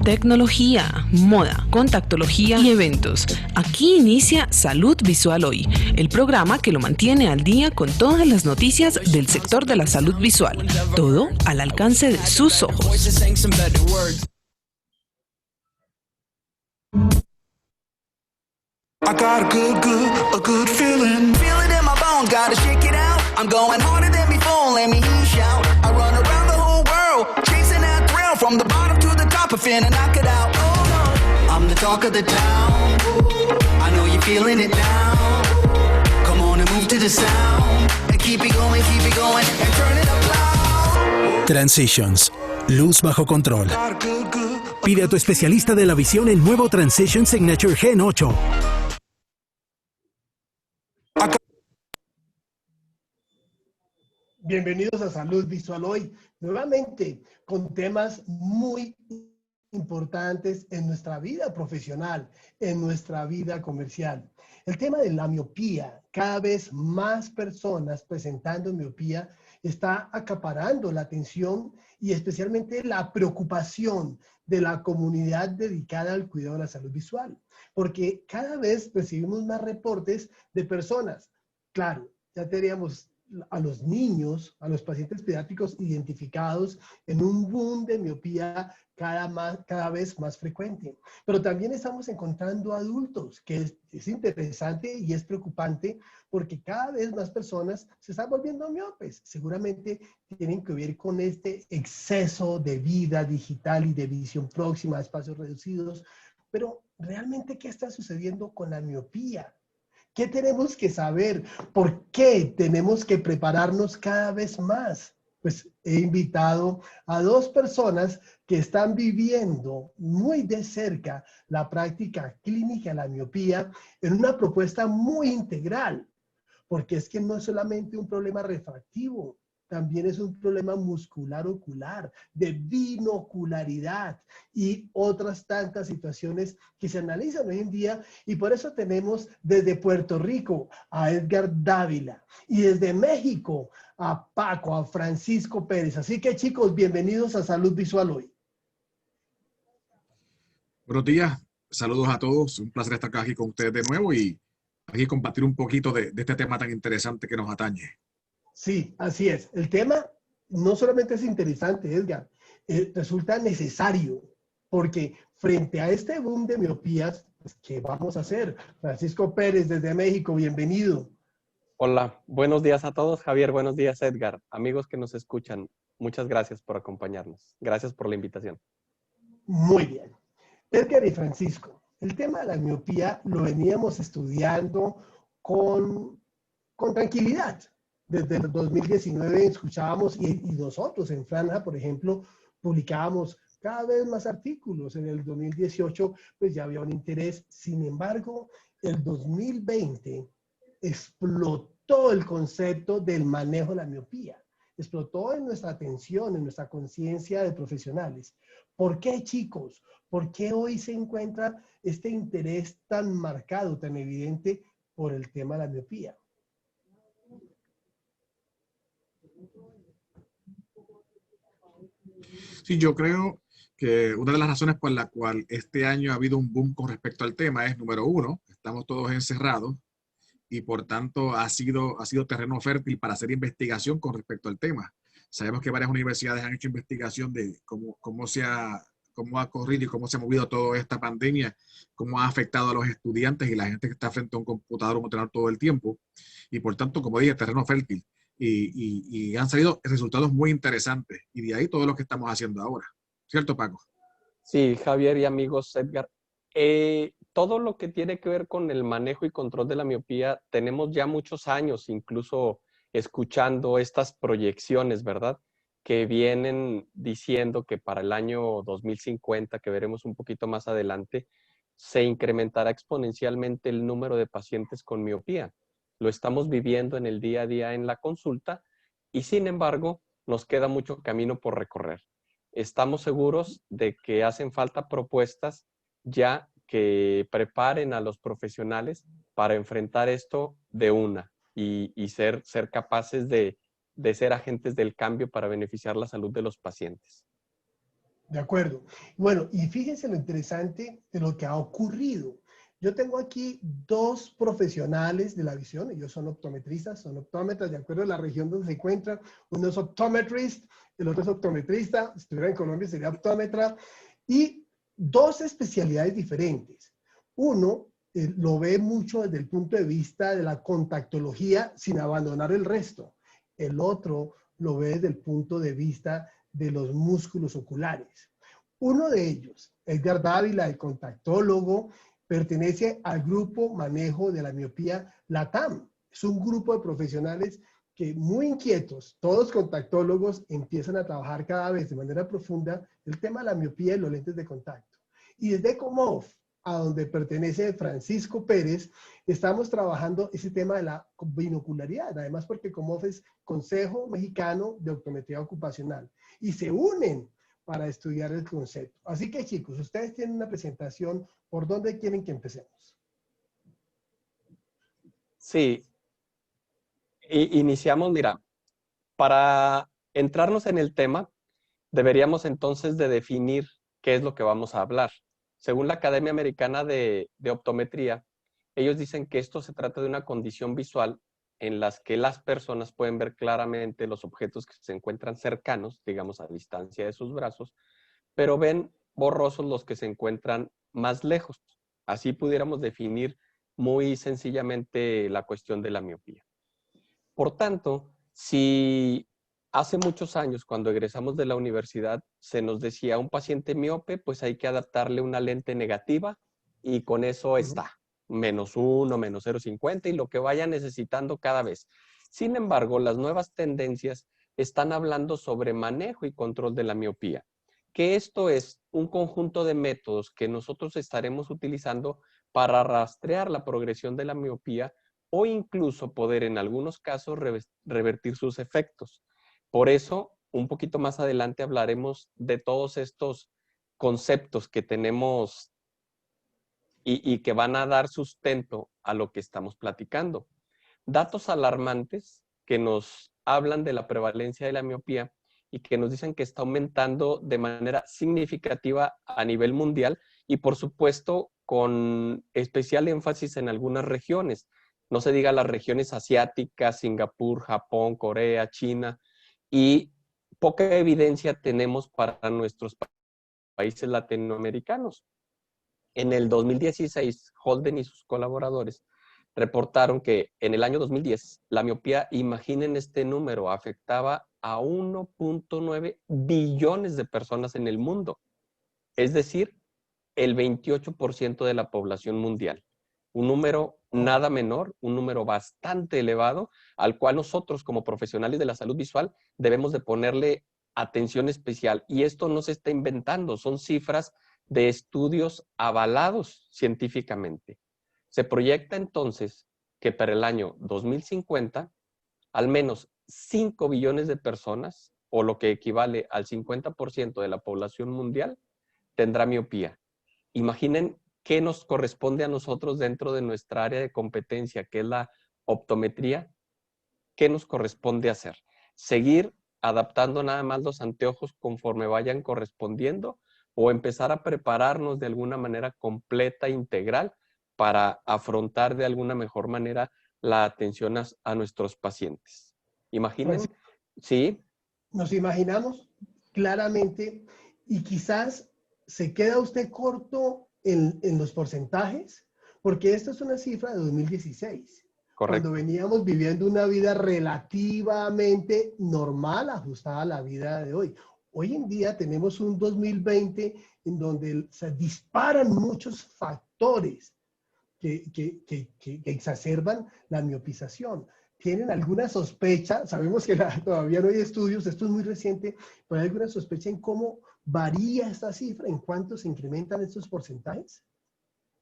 Tecnología, moda, contactología y eventos. Aquí inicia Salud Visual Hoy, el programa que lo mantiene al día con todas las noticias del sector de la salud visual. Todo al alcance de sus ojos. I got a good feeling. Feel it in my bones, gotta shake it out. I'm going harder than before, let me hear you shout. I run around the whole world, chasing that thrill. From the bottom to the top, I finna knock it out. Oh no, I'm the talk of the town. I know you're feeling it now. Come on and move to the sound. And keep it going, and turn it up loud. Transitions. Luz bajo control. Pide a tu especialista de la visión el nuevo Transition Signature Gen 8. Bienvenidos a Salud Visual Hoy, nuevamente con temas muy importantes en nuestra vida profesional, en nuestra vida comercial. El tema de la miopía, cada vez más personas presentando miopía, está acaparando la atención y especialmente la preocupación de la comunidad dedicada al cuidado de la salud visual, porque cada vez recibimos más reportes de personas. Claro, ya teníamos a los niños, a los pacientes pediátricos identificados en un boom de miopía cada vez más frecuente. Pero también estamos encontrando adultos, que es interesante y es preocupante porque cada vez más personas se están volviendo miopes. Seguramente tienen que ver con este exceso de vida digital y de visión próxima a espacios reducidos. Pero realmente, ¿qué está sucediendo con la miopía? ¿Qué tenemos que saber? ¿Por qué tenemos que prepararnos cada vez más? Pues he invitado a dos personas que están viviendo muy de cerca la práctica clínica de la miopía en una propuesta muy integral, porque es que no es solamente un problema refractivo, también es un problema muscular ocular, de binocularidad y otras tantas situaciones que se analizan hoy en día. Y por eso tenemos desde Puerto Rico a Edgar Dávila y desde México a Paco, a Francisco Pérez. Así que chicos, bienvenidos a Salud Visual Hoy. Buenos días, saludos a todos. Un placer estar aquí con ustedes de nuevo y aquí compartir un poquito de este tema tan interesante que nos atañe. Sí, así es. El tema no solamente es interesante, Edgar, resulta necesario, porque frente a este boom de miopías, pues, ¿qué vamos a hacer? Francisco Pérez, desde México, bienvenido. Hola, buenos días a todos. Javier, buenos días, Edgar. Amigos que nos escuchan, muchas gracias por acompañarnos. Gracias por la invitación. Muy bien. Edgar y Francisco, el tema de la miopía lo veníamos estudiando con tranquilidad. Desde el 2019 escuchábamos y nosotros en Franja, por ejemplo, publicábamos cada vez más artículos. En el 2018 pues ya había un interés. Sin embargo, el 2020 explotó el concepto del manejo de la miopía. Explotó en nuestra atención, en nuestra conciencia de profesionales. ¿Por qué, chicos? ¿Por qué hoy se encuentra este interés tan marcado, tan evidente por el tema de la miopía? Sí, yo creo que una de las razones por la cual este año ha habido un boom con respecto al tema es, número uno, estamos todos encerrados y por tanto ha sido terreno fértil para hacer investigación con respecto al tema. Sabemos que varias universidades han hecho investigación de cómo ha corrido y cómo se ha movido toda esta pandemia, cómo ha afectado a los estudiantes y la gente que está frente a un computador o un ordenador todo el tiempo. Y por tanto, como dije, terreno fértil. Y han salido resultados muy interesantes. Y de ahí todo lo que estamos haciendo ahora. ¿Cierto, Paco? Sí, Javier y amigos, Edgar. Todo lo que tiene que ver con el manejo y control de la miopía, tenemos ya muchos años, incluso escuchando estas proyecciones, ¿verdad? Que vienen diciendo que para el año 2050, que veremos un poquito más adelante, se incrementará exponencialmente el número de pacientes con miopía. Lo estamos viviendo en el día a día en la consulta y sin embargo nos queda mucho camino por recorrer. Estamos seguros de que hacen falta propuestas ya que preparen a los profesionales para enfrentar esto de una. y ser capaces de ser agentes del cambio para beneficiar la salud de los pacientes. De acuerdo. Bueno, y fíjense lo interesante de lo que ha ocurrido. Yo tengo aquí dos profesionales de la visión, ellos son optometristas, son optómetras de acuerdo a la región donde se encuentran. Uno es optometrist, el otro es optometrista, si estuviera en Colombia sería optómetra, y dos especialidades diferentes. Uno lo ve mucho desde el punto de vista de la contactología sin abandonar el resto. El otro lo ve desde el punto de vista de los músculos oculares. Uno de ellos, Edgar Dávila, el contactólogo, pertenece al grupo Manejo de la Miopía LATAM. Es un grupo de profesionales que muy inquietos, todos contactólogos, empiezan a trabajar cada vez de manera profunda el tema de la miopía y los lentes de contacto. Y desde COMOF, a donde pertenece Francisco Pérez, estamos trabajando ese tema de la binocularidad, además porque COMOF es Consejo Mexicano de Optometría Ocupacional, y se unen para estudiar el concepto. Así que chicos, ustedes tienen una presentación, ¿por dónde quieren que empecemos? Sí, iniciamos, mira, para entrarnos en el tema, deberíamos entonces de definir qué es lo que vamos a hablar. Según la Academia Americana de Optometría, ellos dicen que esto se trata de una condición visual en las que las personas pueden ver claramente los objetos que se encuentran cercanos, digamos a distancia de sus brazos, pero ven borrosos los que se encuentran más lejos. Así pudiéramos definir muy sencillamente la cuestión de la miopía. Por tanto, si hace muchos años, cuando egresamos de la universidad, se nos decía a un paciente miope, pues hay que adaptarle una lente negativa y con eso está, -1, -0,50 y lo que vaya necesitando cada vez. Sin embargo, las nuevas tendencias están hablando sobre manejo y control de la miopía, que esto es un conjunto de métodos que nosotros estaremos utilizando para rastrear la progresión de la miopía o incluso poder en algunos casos revertir sus efectos. Por eso, un poquito más adelante hablaremos de todos estos conceptos que tenemos y que van a dar sustento a lo que estamos platicando. Datos alarmantes que nos hablan de la prevalencia de la miopía y que nos dicen que está aumentando de manera significativa a nivel mundial y, por supuesto, con especial énfasis en algunas regiones. No se diga las regiones asiáticas, Singapur, Japón, Corea, China, y poca evidencia tenemos para nuestros países latinoamericanos. En el 2016, Holden y sus colaboradores reportaron que en el año 2010 la miopía, imaginen este número, afectaba a 1.9 billones de personas en el mundo. Es decir, el 28% de la población mundial. Un número nada menor, un número bastante elevado, al cual nosotros como profesionales de la salud visual debemos de ponerle atención especial. Y esto no se está inventando, son cifras de estudios avalados científicamente. Se proyecta entonces que para el año 2050, al menos 5 billones de personas, o lo que equivale al 50% de la población mundial, tendrá miopía. Imaginen qué nos corresponde a nosotros dentro de nuestra área de competencia, que es la optometría. ¿Qué nos corresponde hacer? ¿Seguir adaptando nada más los anteojos conforme vayan correspondiendo o empezar a prepararnos de alguna manera completa, integral, para afrontar de alguna mejor manera la atención a nuestros pacientes? Imaginen, ¿sí? Nos imaginamos claramente y quizás se queda usted corto en los porcentajes, porque esto es una cifra de 2016. Correcto. Cuando veníamos viviendo una vida relativamente normal, ajustada a la vida de hoy. Hoy en día tenemos un 2020 en donde se disparan muchos factores que exacerban la miopización. ¿Tienen alguna sospecha? Sabemos que todavía no hay estudios, esto es muy reciente, pero ¿hay alguna sospecha en cómo varía esta cifra? ¿En cuánto se incrementan estos porcentajes?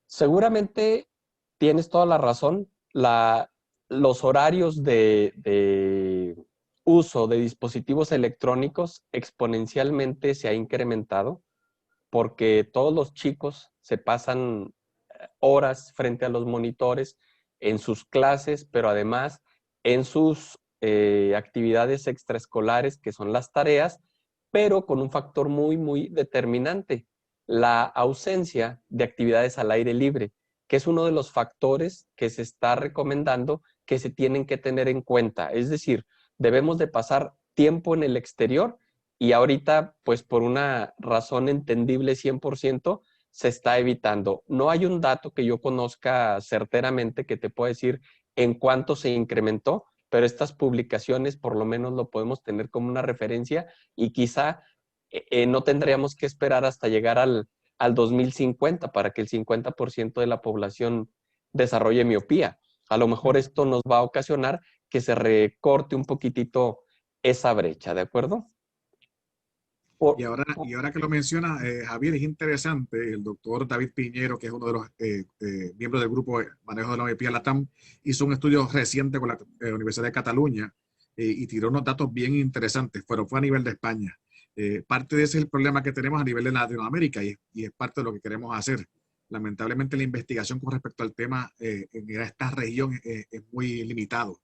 Seguramente tienes toda la razón. Los horarios de uso de dispositivos electrónicos exponencialmente se ha incrementado porque todos los chicos se pasan horas frente a los monitores en sus clases, pero además en sus actividades extraescolares, que son las tareas, pero con un factor muy, muy determinante, la ausencia de actividades al aire libre, que es uno de los factores que se está recomendando que se tienen que tener en cuenta. Es decir, debemos de pasar tiempo en el exterior y ahorita, pues por una razón entendible 100%, se está evitando. No hay un dato que yo conozca certeramente que te pueda decir en cuánto se incrementó, pero estas publicaciones por lo menos lo podemos tener como una referencia y quizá no tendríamos que esperar hasta llegar al 2050 para que el 50% de la población desarrolle miopía. A lo mejor esto nos va a ocasionar que se recorte un poquitito esa brecha, ¿de acuerdo? Y ahora que lo menciona, Javier, es interesante, el doctor David Piñero, que es uno de los miembros del grupo de manejo de la miopía LATAM, hizo un estudio reciente con la Universidad de Cataluña y tiró unos datos bien interesantes, pero fue a nivel de España. Parte de ese es el problema que tenemos a nivel de Latinoamérica y es parte de lo que queremos hacer. Lamentablemente la investigación con respecto al tema en esta región es muy limitado.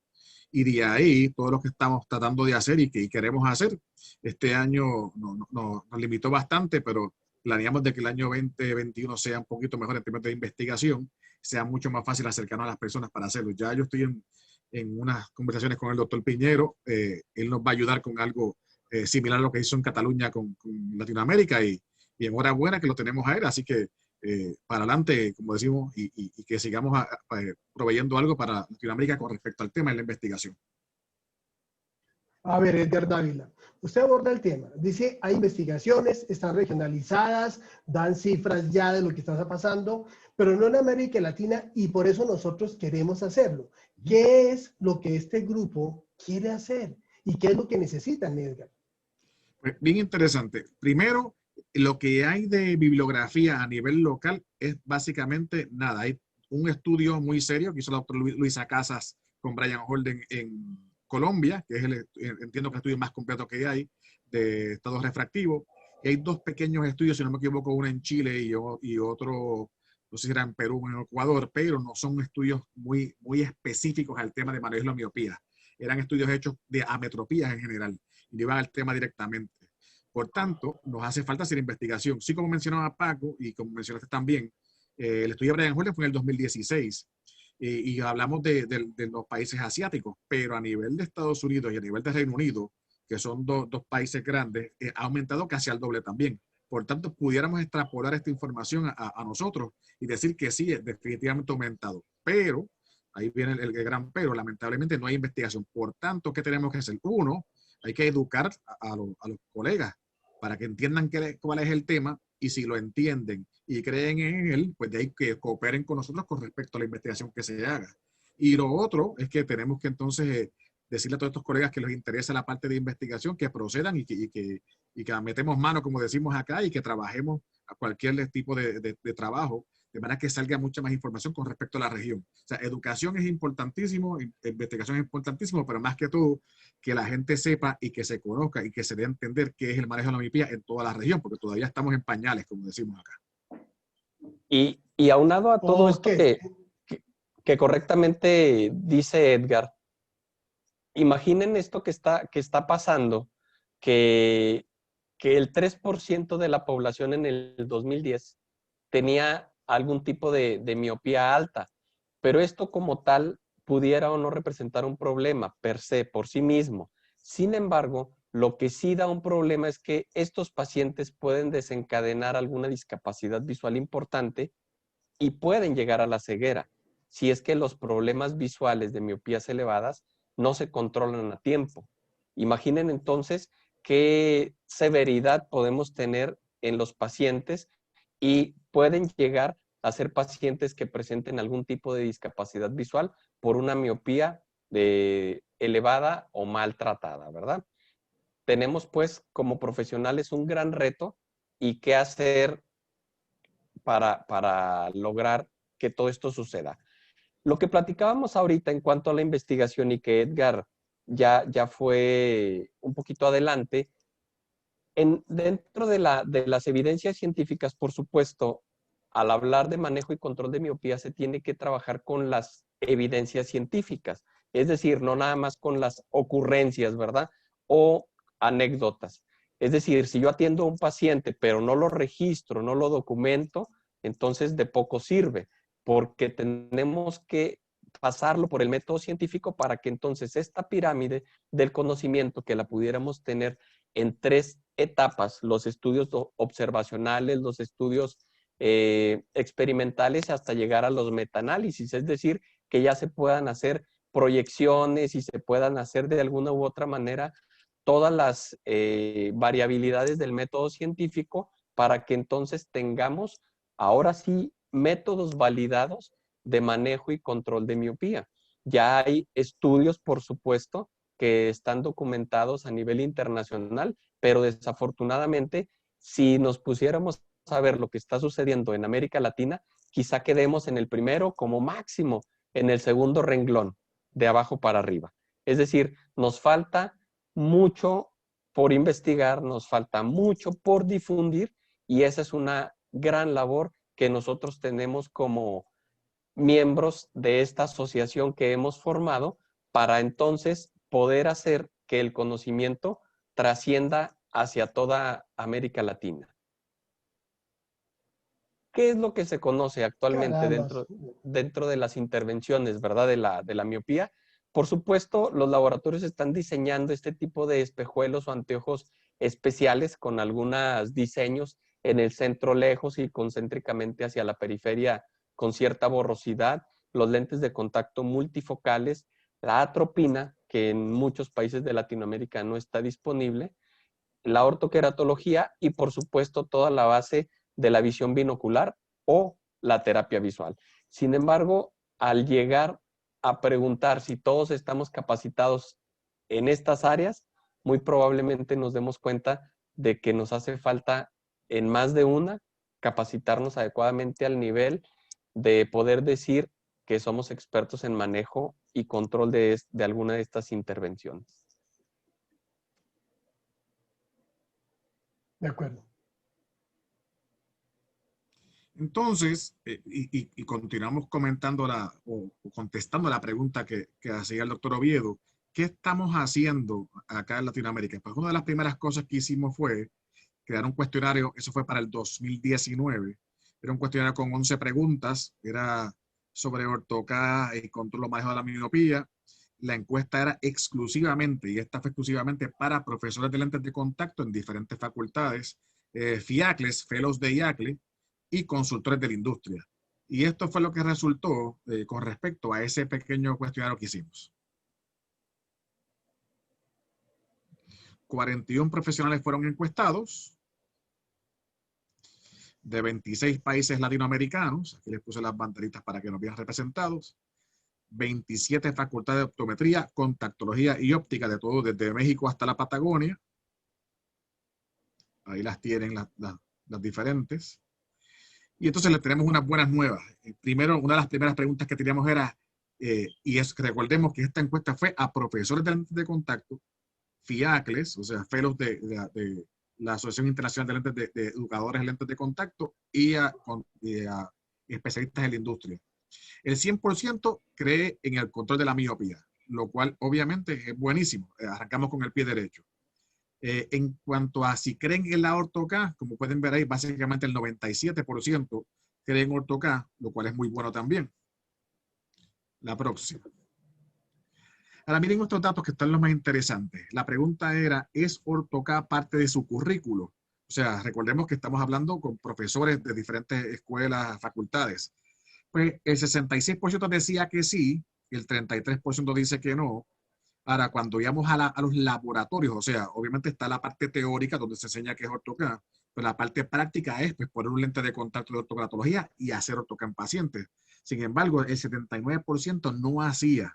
Y de ahí, todo lo que estamos tratando de hacer y que queremos hacer, este año nos limitó bastante, pero planeamos de que el año 2021 sea un poquito mejor en términos de investigación, sea mucho más fácil acercarnos a las personas para hacerlo. Ya yo estoy en unas conversaciones con el doctor Piñero, él nos va a ayudar con algo similar a lo que hizo en Cataluña con Latinoamérica y enhorabuena que lo tenemos a él, así que para adelante, como decimos, y que sigamos proveyendo algo para Latinoamérica con respecto al tema de la investigación. A ver, Edgar Dávila, usted aborda el tema. Dice, hay investigaciones, están regionalizadas, dan cifras ya de lo que está pasando, pero no en América Latina y por eso nosotros queremos hacerlo. ¿Qué es lo que este grupo quiere hacer? ¿Y qué es lo que necesitan, Edgar? Pues bien interesante. Primero, lo que hay de bibliografía a nivel local es básicamente nada. Hay un estudio muy serio que hizo la doctora Luisa Casas con Brian Holden en Colombia, que es entiendo que el estudio más completo que hay de estados refractivos. Y hay dos pequeños estudios, si no me equivoco, uno en Chile y otro, no sé si era en Perú o en Ecuador, pero no son estudios muy específicos al tema de manejo de la miopía. Eran estudios hechos de ametropías en general y no iban al tema directamente. Por tanto, nos hace falta hacer investigación. Sí, como mencionaba Paco y como mencionaste también, el estudio de Brian Holden fue en el 2016 y hablamos de los países asiáticos, pero a nivel de Estados Unidos y a nivel de Reino Unido, que son dos países grandes, ha aumentado casi al doble también. Por tanto, pudiéramos extrapolar esta información a nosotros y decir que sí, definitivamente ha aumentado. Pero, ahí viene el gran pero, lamentablemente no hay investigación. Por tanto, ¿qué tenemos que hacer? Uno, hay que educar a los colegas para que entiendan cuál es el tema y si lo entienden y creen en él, pues de ahí que cooperen con nosotros con respecto a la investigación que se haga. Y lo otro es que tenemos que entonces decirle a todos estos colegas que les interesa la parte de investigación, que procedan y que metemos mano, como decimos acá, y que trabajemos a cualquier tipo de trabajo, de manera que salga mucha más información con respecto a la región. O sea, educación es importantísimo, investigación es importantísimo, pero más que todo, que la gente sepa y que se conozca y que se dé a entender qué es el manejo de la miopía en toda la región, porque todavía estamos en pañales, como decimos acá. Y aunado a todo esto que correctamente dice Edgar, imaginen esto que está pasando, que el 3% de la población en el 2010 tenía algún tipo de miopía alta, pero esto como tal pudiera o no representar un problema per se, por sí mismo. Sin embargo, lo que sí da un problema es que estos pacientes pueden desencadenar alguna discapacidad visual importante y pueden llegar a la ceguera, si es que los problemas visuales de miopías elevadas no se controlan a tiempo. Imaginen entonces qué severidad podemos tener en los pacientes y pueden llegar a ser pacientes que presenten algún tipo de discapacidad visual por una miopía elevada o maltratada, ¿verdad? Tenemos pues como profesionales un gran reto y qué hacer para lograr que todo esto suceda. Lo que platicábamos ahorita en cuanto a la investigación y que Edgar ya fue un poquito adelante, dentro de las evidencias científicas, por supuesto, al hablar de manejo y control de miopía se tiene que trabajar con las evidencias científicas. Es decir, no nada más con las ocurrencias, ¿verdad? O anécdotas. Es decir, si yo atiendo a un paciente, pero no lo registro, no lo documento, entonces de poco sirve, porque tenemos que pasarlo por el método científico para que entonces esta pirámide del conocimiento, que la pudiéramos tener en 3 etapas, los estudios observacionales, los estudios experimentales, hasta llegar a los metaanálisis, es decir, que ya se puedan hacer proyecciones y se puedan hacer de alguna u otra manera todas las variabilidades del método científico para que entonces tengamos ahora sí métodos validados de manejo y control de miopía. Ya hay estudios, por supuesto, que están documentados a nivel internacional, pero desafortunadamente, si nos pusiéramos a ver lo que está sucediendo en América Latina, quizá quedemos en el primero, como máximo en el segundo renglón, de abajo para arriba. Es decir, nos falta mucho por investigar, nos falta mucho por difundir, y esa es una gran labor que nosotros tenemos como miembros de esta asociación que hemos formado para entonces poder hacer que el conocimiento trascienda hacia toda América Latina. ¿Qué es lo que se conoce actualmente dentro de las intervenciones, ¿verdad? De la miopía? Por supuesto, los laboratorios están diseñando este tipo de espejuelos o anteojos especiales con algunos diseños en el centro lejos y concéntricamente hacia la periferia con cierta borrosidad, los lentes de contacto multifocales, la atropina, que en muchos países de Latinoamérica no está disponible, la ortoqueratología y, por supuesto, toda la base de la visión binocular o la terapia visual. Sin embargo, al llegar a preguntar si todos estamos capacitados en estas áreas, muy probablemente nos demos cuenta de que nos hace falta en más de una capacitarnos adecuadamente al nivel de poder decir que somos expertos en manejo y control de alguna de estas intervenciones. De acuerdo. Entonces, y continuamos comentando o contestando la pregunta que hacía el doctor Oviedo. ¿Qué estamos haciendo acá en Latinoamérica? Pues una de las primeras cosas que hicimos fue crear un cuestionario, eso fue para el 2019. Era un cuestionario con 11 preguntas, era sobre ortoca y control o manejo de la miopía. La encuesta era exclusivamente, y esta fue exclusivamente para profesores de lentes de contacto en diferentes facultades, FIACLES, fellows de IACLE, y consultores de la industria. Y esto fue lo que resultó con respecto a ese pequeño cuestionario que hicimos. 41 profesionales fueron encuestados de 26 países latinoamericanos. Aquí les puse las banderitas para que nos vean representados. 27 facultades de optometría, contactología y óptica, de todo, desde México hasta la Patagonia. Ahí las tienen las diferentes. Y entonces les tenemos unas buenas nuevas. Primero, una de las primeras preguntas que teníamos era, y es que recordemos que esta encuesta fue a profesores de lentes de contacto, FIACLES, o sea, fellows de la Asociación Internacional de Lentes de Educadores de Lentes de Contacto, y a especialistas en la industria. El 100% cree en el control de la miopía, lo cual obviamente es buenísimo. Arrancamos con el pie derecho. En cuanto a si creen en la ortoca, como pueden ver ahí, básicamente el 97% creen en ortoca, lo cual es muy bueno también. La próxima. Ahora miren estos datos que están los más interesantes. La pregunta era, ¿es ortoca parte de su currículo? O sea, recordemos que estamos hablando con profesores de diferentes escuelas, facultades. Pues el 66% decía que sí, el 33% dice que no. Ahora, cuando íbamos a los laboratorios, o sea, obviamente está la parte teórica donde se enseña que es ortoca, pero la parte práctica es pues, poner un lente de contacto de ortoqueratología y hacer ortoca en pacientes. Sin embargo, el 79% no hacía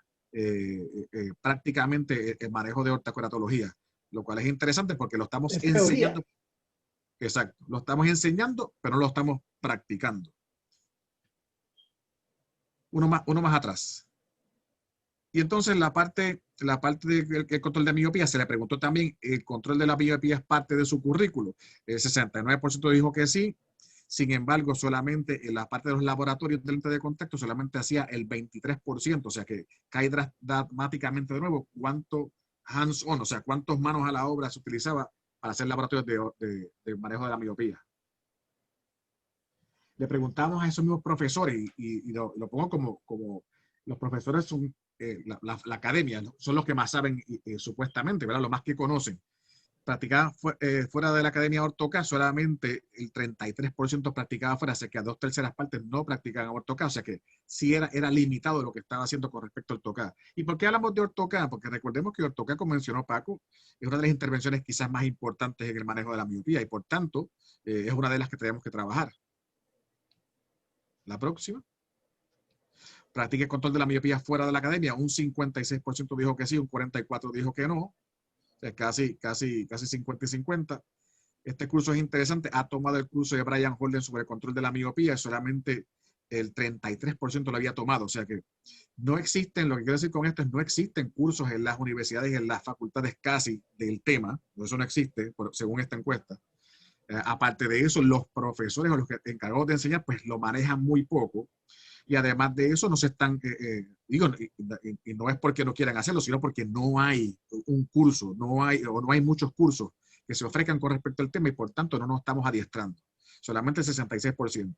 prácticamente el manejo de ortoqueratología, lo cual es interesante porque lo estamos enseñando. Exacto, lo estamos enseñando, pero no lo estamos practicando. Uno más atrás. Y entonces la parte del control de miopía, se le preguntó también, ¿el control de la miopía es parte de su currículo? El 69% dijo que sí, Sin embargo, solamente en la parte de los laboratorios de lente de contacto solamente hacía el 23%, o sea que cae dramáticamente de nuevo cuánto hands-on, o sea, cuántas manos a la obra se utilizaba para hacer laboratorios de manejo de la miopía. Le preguntamos a esos mismos profesores, y lo pongo como los profesores son la academia, ¿no? Son los que más saben supuestamente, ¿verdad? Los más que conocen. Practicaba fuera de la academia ortoca, solamente el 33% practicaba fuera, o sea que a 2/3 partes no practicaban ortoca, o sea que sí era limitado lo que estaba haciendo con respecto al ortoca. ¿Y por qué hablamos de ortoca? Porque recordemos que ortoca, como mencionó Paco, es una de las intervenciones quizás más importantes en el manejo de la miopía y por tanto es una de las que tenemos que trabajar. La próxima. Practique control de la miopía fuera de la academia. Un 56% dijo que sí, un 44% dijo que no. O sea, casi 50 y 50. Este curso es interesante. Ha tomado el curso de Brian Holden sobre el control de la miopía. Solamente el 33% lo había tomado. O sea que no existen, lo que quiero decir con esto es no existen cursos en las universidades y en las facultades casi del tema. Eso no existe, según esta encuesta. Aparte de eso, los profesores o los encargados de enseñar, pues lo manejan muy poco. Y además de eso, no se están, digo, y no es porque no quieran hacerlo, sino porque no hay un curso, no hay muchos cursos que se ofrezcan con respecto al tema y por tanto no nos estamos adiestrando. Solamente el 66%.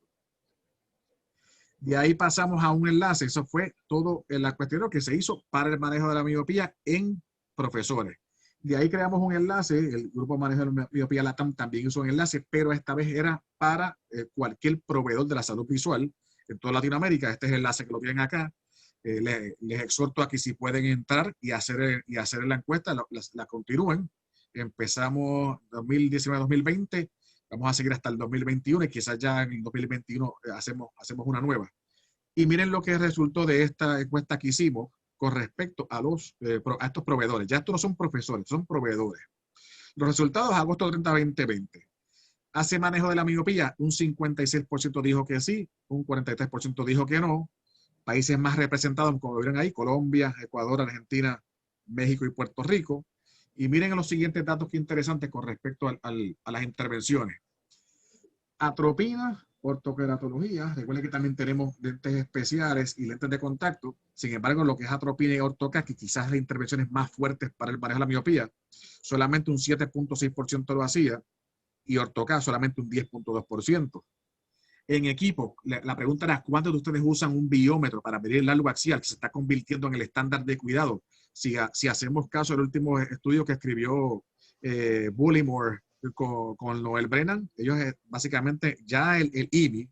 De ahí pasamos a un enlace. Eso fue todo el cuestionario que se hizo para el manejo de la miopía en profesores. De ahí creamos un enlace. El grupo de manejo de la miopía LATAM también hizo un enlace, pero esta vez era para cualquier proveedor de la salud visual en toda Latinoamérica. Este es el enlace que lo tienen acá. Les exhorto a que si pueden entrar y hacer la encuesta, la continúen. Empezamos 2019-2020, vamos a seguir hasta el 2021 y quizás ya en el 2021 hacemos una nueva. Y miren lo que resultó de esta encuesta que hicimos con respecto a estos proveedores. Ya estos no son profesores, son proveedores. Los resultados, agosto 30, 2020. ¿Hace manejo de la miopía? Un 56% dijo que sí, un 43% dijo que no. Países más representados, como vieron ahí, Colombia, Ecuador, Argentina, México y Puerto Rico. Y miren los siguientes datos que interesantes con respecto a las intervenciones. Atropina, ortoqueratología. Recuerden que también tenemos lentes especiales y lentes de contacto. Sin embargo, lo que es atropina y ortoca, que quizás las intervenciones más fuertes para el manejo de la miopía, solamente un 7.6% lo hacía. Y ortoca solamente un 10.2%. En equipo, la pregunta era, ¿cuántos de ustedes usan un biómetro para medir el largo axial que se está convirtiendo en el estándar de cuidado? Si hacemos caso del último estudio que escribió Bullimore con Noel Brennan, ellos básicamente ya el IMI,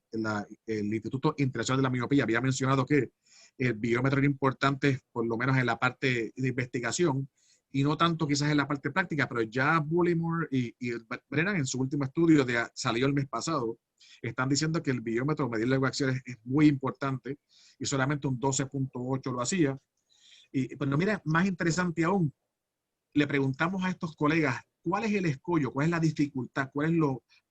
el Instituto Internacional de la Miopía, había mencionado que el biómetro era importante por lo menos en la parte de investigación y no tanto quizás en la parte práctica, pero ya Bullimore y Brennan en su último estudio salió el mes pasado, están diciendo que el biómetro, medir la axial es muy importante y solamente un 12.8 lo hacía. Pero mira, más interesante aún, le preguntamos a estos colegas, ¿cuál es el escollo? ¿Cuál es la dificultad? ¿Cuál es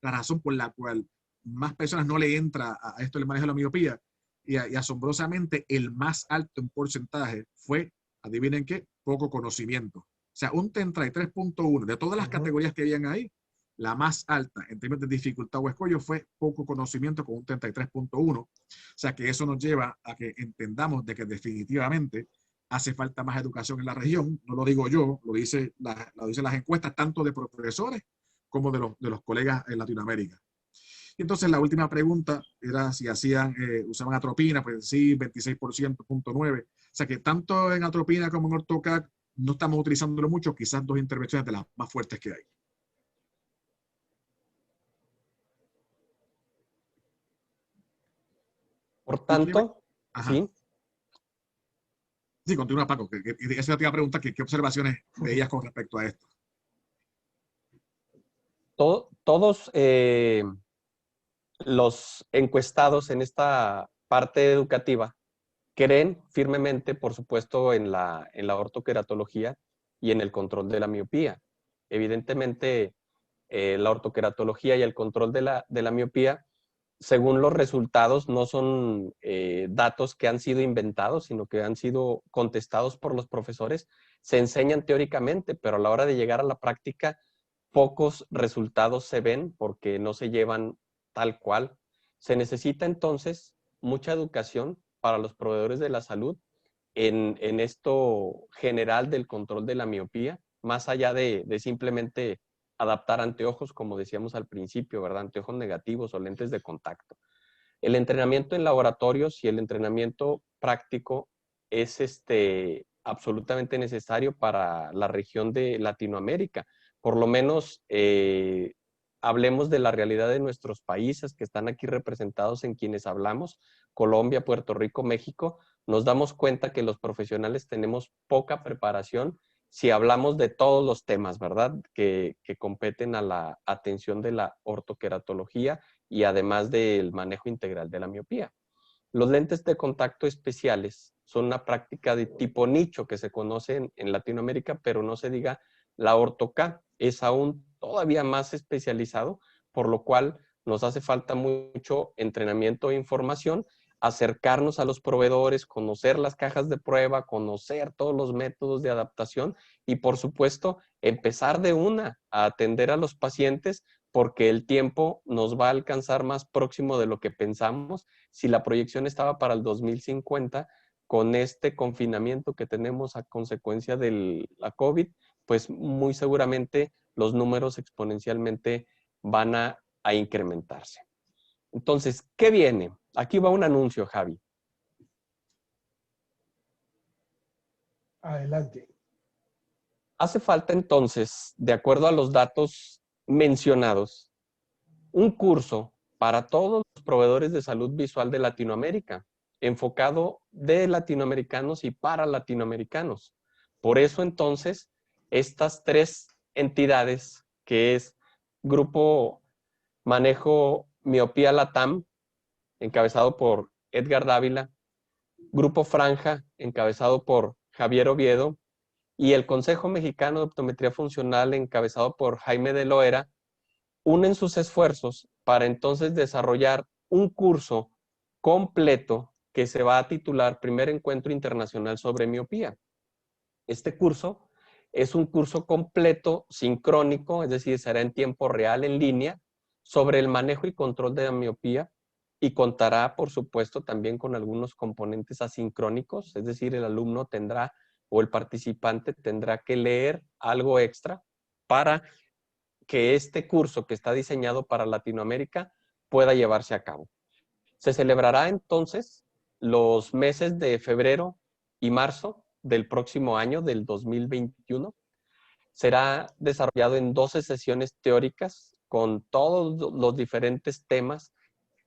la razón por la cual más personas no le entra a esto del manejo de la miopía? Y asombrosamente, el más alto en porcentaje fue, adivinen qué, poco conocimiento. O sea, un 33.1 de todas las categorías que habían ahí, la más alta en términos de dificultad o escollo fue poco conocimiento con un 33.1. O sea que eso nos lleva a que entendamos de que definitivamente hace falta más educación en la región. No lo digo yo, lo dicen las encuestas tanto de profesores como de los colegas en Latinoamérica. Y entonces la última pregunta era si usaban atropina, pues sí, 26.9. O sea que tanto en atropina como en ortocac no estamos utilizándolo mucho, quizás dos intervenciones de las más fuertes que hay. Por tanto, sí. Sí, continúa Paco, eso te iba a preguntar, ¿qué observaciones veías con respecto a esto? Todos los encuestados en esta parte educativa creen firmemente, por supuesto, en la ortoqueratología y en el control de la miopía. Evidentemente, la ortoqueratología y el control de la miopía, según los resultados, no son datos que han sido inventados, sino que han sido contestados por los profesores. Se enseñan teóricamente, pero a la hora de llegar a la práctica, pocos resultados se ven porque no se llevan tal cual. Se necesita entonces mucha educación para los proveedores de la salud en esto general del control de la miopía, más allá de simplemente adaptar anteojos, como decíamos al principio, ¿verdad? Anteojos negativos o lentes de contacto. El entrenamiento en laboratorios y el entrenamiento práctico es absolutamente necesario para la región de Latinoamérica. Por lo menos hablemos de la realidad de nuestros países que están aquí representados en quienes hablamos, Colombia, Puerto Rico, México. Nos damos cuenta que los profesionales tenemos poca preparación si hablamos de todos los temas, ¿verdad? Que competen a la atención de la ortoqueratología y además del manejo integral de la miopía. Los lentes de contacto especiales son una práctica de tipo nicho que se conoce en Latinoamérica, pero no se diga la orto-K, es aún todavía más especializado, por lo cual nos hace falta mucho entrenamiento e información, acercarnos a los proveedores, conocer las cajas de prueba, conocer todos los métodos de adaptación y, por supuesto, empezar de una a atender a los pacientes porque el tiempo nos va a alcanzar más próximo de lo que pensamos. Si la proyección estaba para el 2050, con este confinamiento que tenemos a consecuencia de la COVID, pues muy seguramente los números exponencialmente van a incrementarse. Entonces, ¿qué viene? Aquí va un anuncio, Javi. Adelante. Hace falta entonces, de acuerdo a los datos mencionados, un curso para todos los proveedores de salud visual de Latinoamérica, enfocado de latinoamericanos y para latinoamericanos. Por eso entonces, estas tres entidades, que es Grupo Manejo Miopía Latam, encabezado por Edgar Dávila, Grupo Franja, encabezado por Javier Oviedo, y el Consejo Mexicano de Optometría Funcional, encabezado por Jaime de Loera, unen sus esfuerzos para entonces desarrollar un curso completo que se va a titular Primer Encuentro Internacional sobre Miopía. Este curso es un curso completo, sincrónico, es decir, será en tiempo real, en línea, sobre el manejo y control de la miopía y contará, por supuesto, también con algunos componentes asincrónicos, es decir, el alumno tendrá o el participante tendrá que leer algo extra para que este curso que está diseñado para Latinoamérica pueda llevarse a cabo. Se celebrará entonces los meses de febrero y marzo del próximo año, del 2021. Será desarrollado en 12 sesiones teóricas con todos los diferentes temas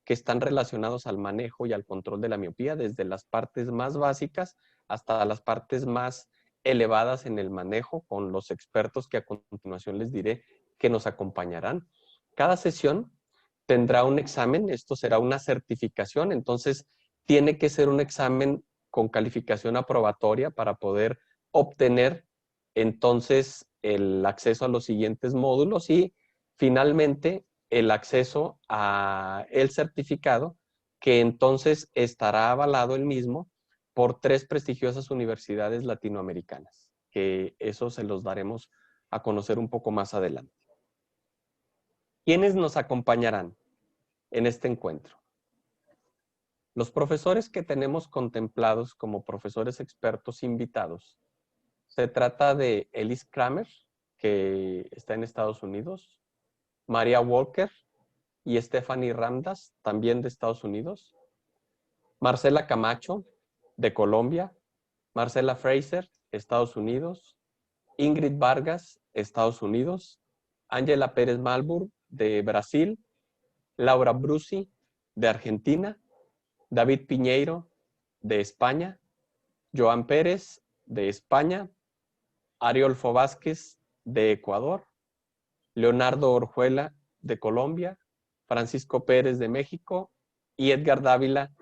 que están relacionados al manejo y al control de la miopía, desde las partes más básicas hasta las partes más elevadas en el manejo, con los expertos que a continuación les diré que nos acompañarán. Cada sesión tendrá un examen, esto será una certificación, entonces tiene que ser un examen con calificación aprobatoria para poder obtener entonces el acceso a los siguientes módulos y finalmente el acceso a el certificado que entonces estará avalado el mismo por 3 prestigiosas universidades latinoamericanas, que eso se los daremos a conocer un poco más adelante. ¿Quiénes nos acompañarán en este encuentro? Los profesores que tenemos contemplados como profesores expertos invitados. Se trata de Elise Kramer, que está en Estados Unidos, María Walker y Stephanie Ramdas, también de Estados Unidos, Marcela Camacho, de Colombia, Marcela Fraser, Estados Unidos, Ingrid Vargas, Estados Unidos, Ángela Pérez Malburg, de Brasil, Laura Brusi, de Argentina, David Piñeiro, de España, Joan Pérez, de España, Ariolfo Vázquez, de Ecuador, Leonardo Orjuela, de Colombia, Francisco Pérez, de México, y Edgar Dávila,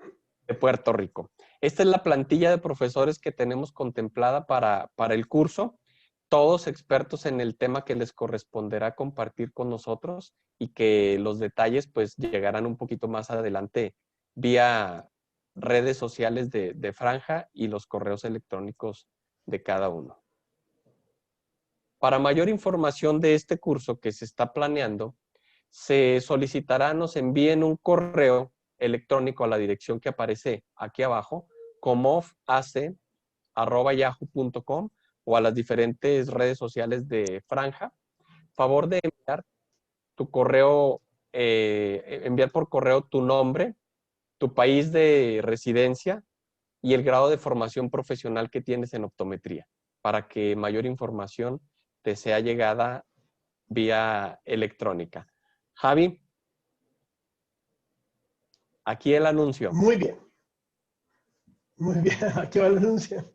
de Puerto Rico. Esta es la plantilla de profesores que tenemos contemplada para el curso, todos expertos en el tema que les corresponderá compartir con nosotros y que los detalles pues llegarán un poquito más adelante vía redes sociales de Franja y los correos electrónicos de cada uno. Para mayor información de este curso que se está planeando, se solicitará nos envíen un correo electrónico a la dirección que aparece aquí abajo, comoface@yahoo.com, o a las diferentes redes sociales de Franja. Favor de enviar tu correo, enviar por correo tu nombre, tu país de residencia y el grado de formación profesional que tienes en optometría, para que mayor información te sea llegada vía electrónica. Javi, aquí el anuncio. Muy bien. Muy bien, aquí va el anuncio.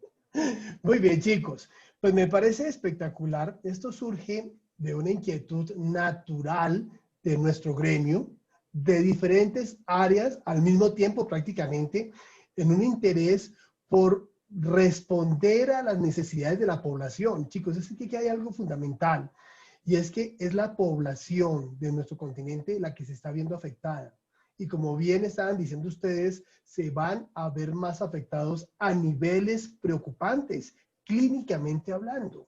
Muy bien, chicos. Pues me parece espectacular. Esto surge de una inquietud natural de nuestro gremio, de diferentes áreas al mismo tiempo prácticamente, en un interés por responder a las necesidades de la población. Chicos, es que hay algo fundamental, y es que es la población de nuestro continente la que se está viendo afectada. Y como bien estaban diciendo ustedes, se van a ver más afectados a niveles preocupantes, clínicamente hablando.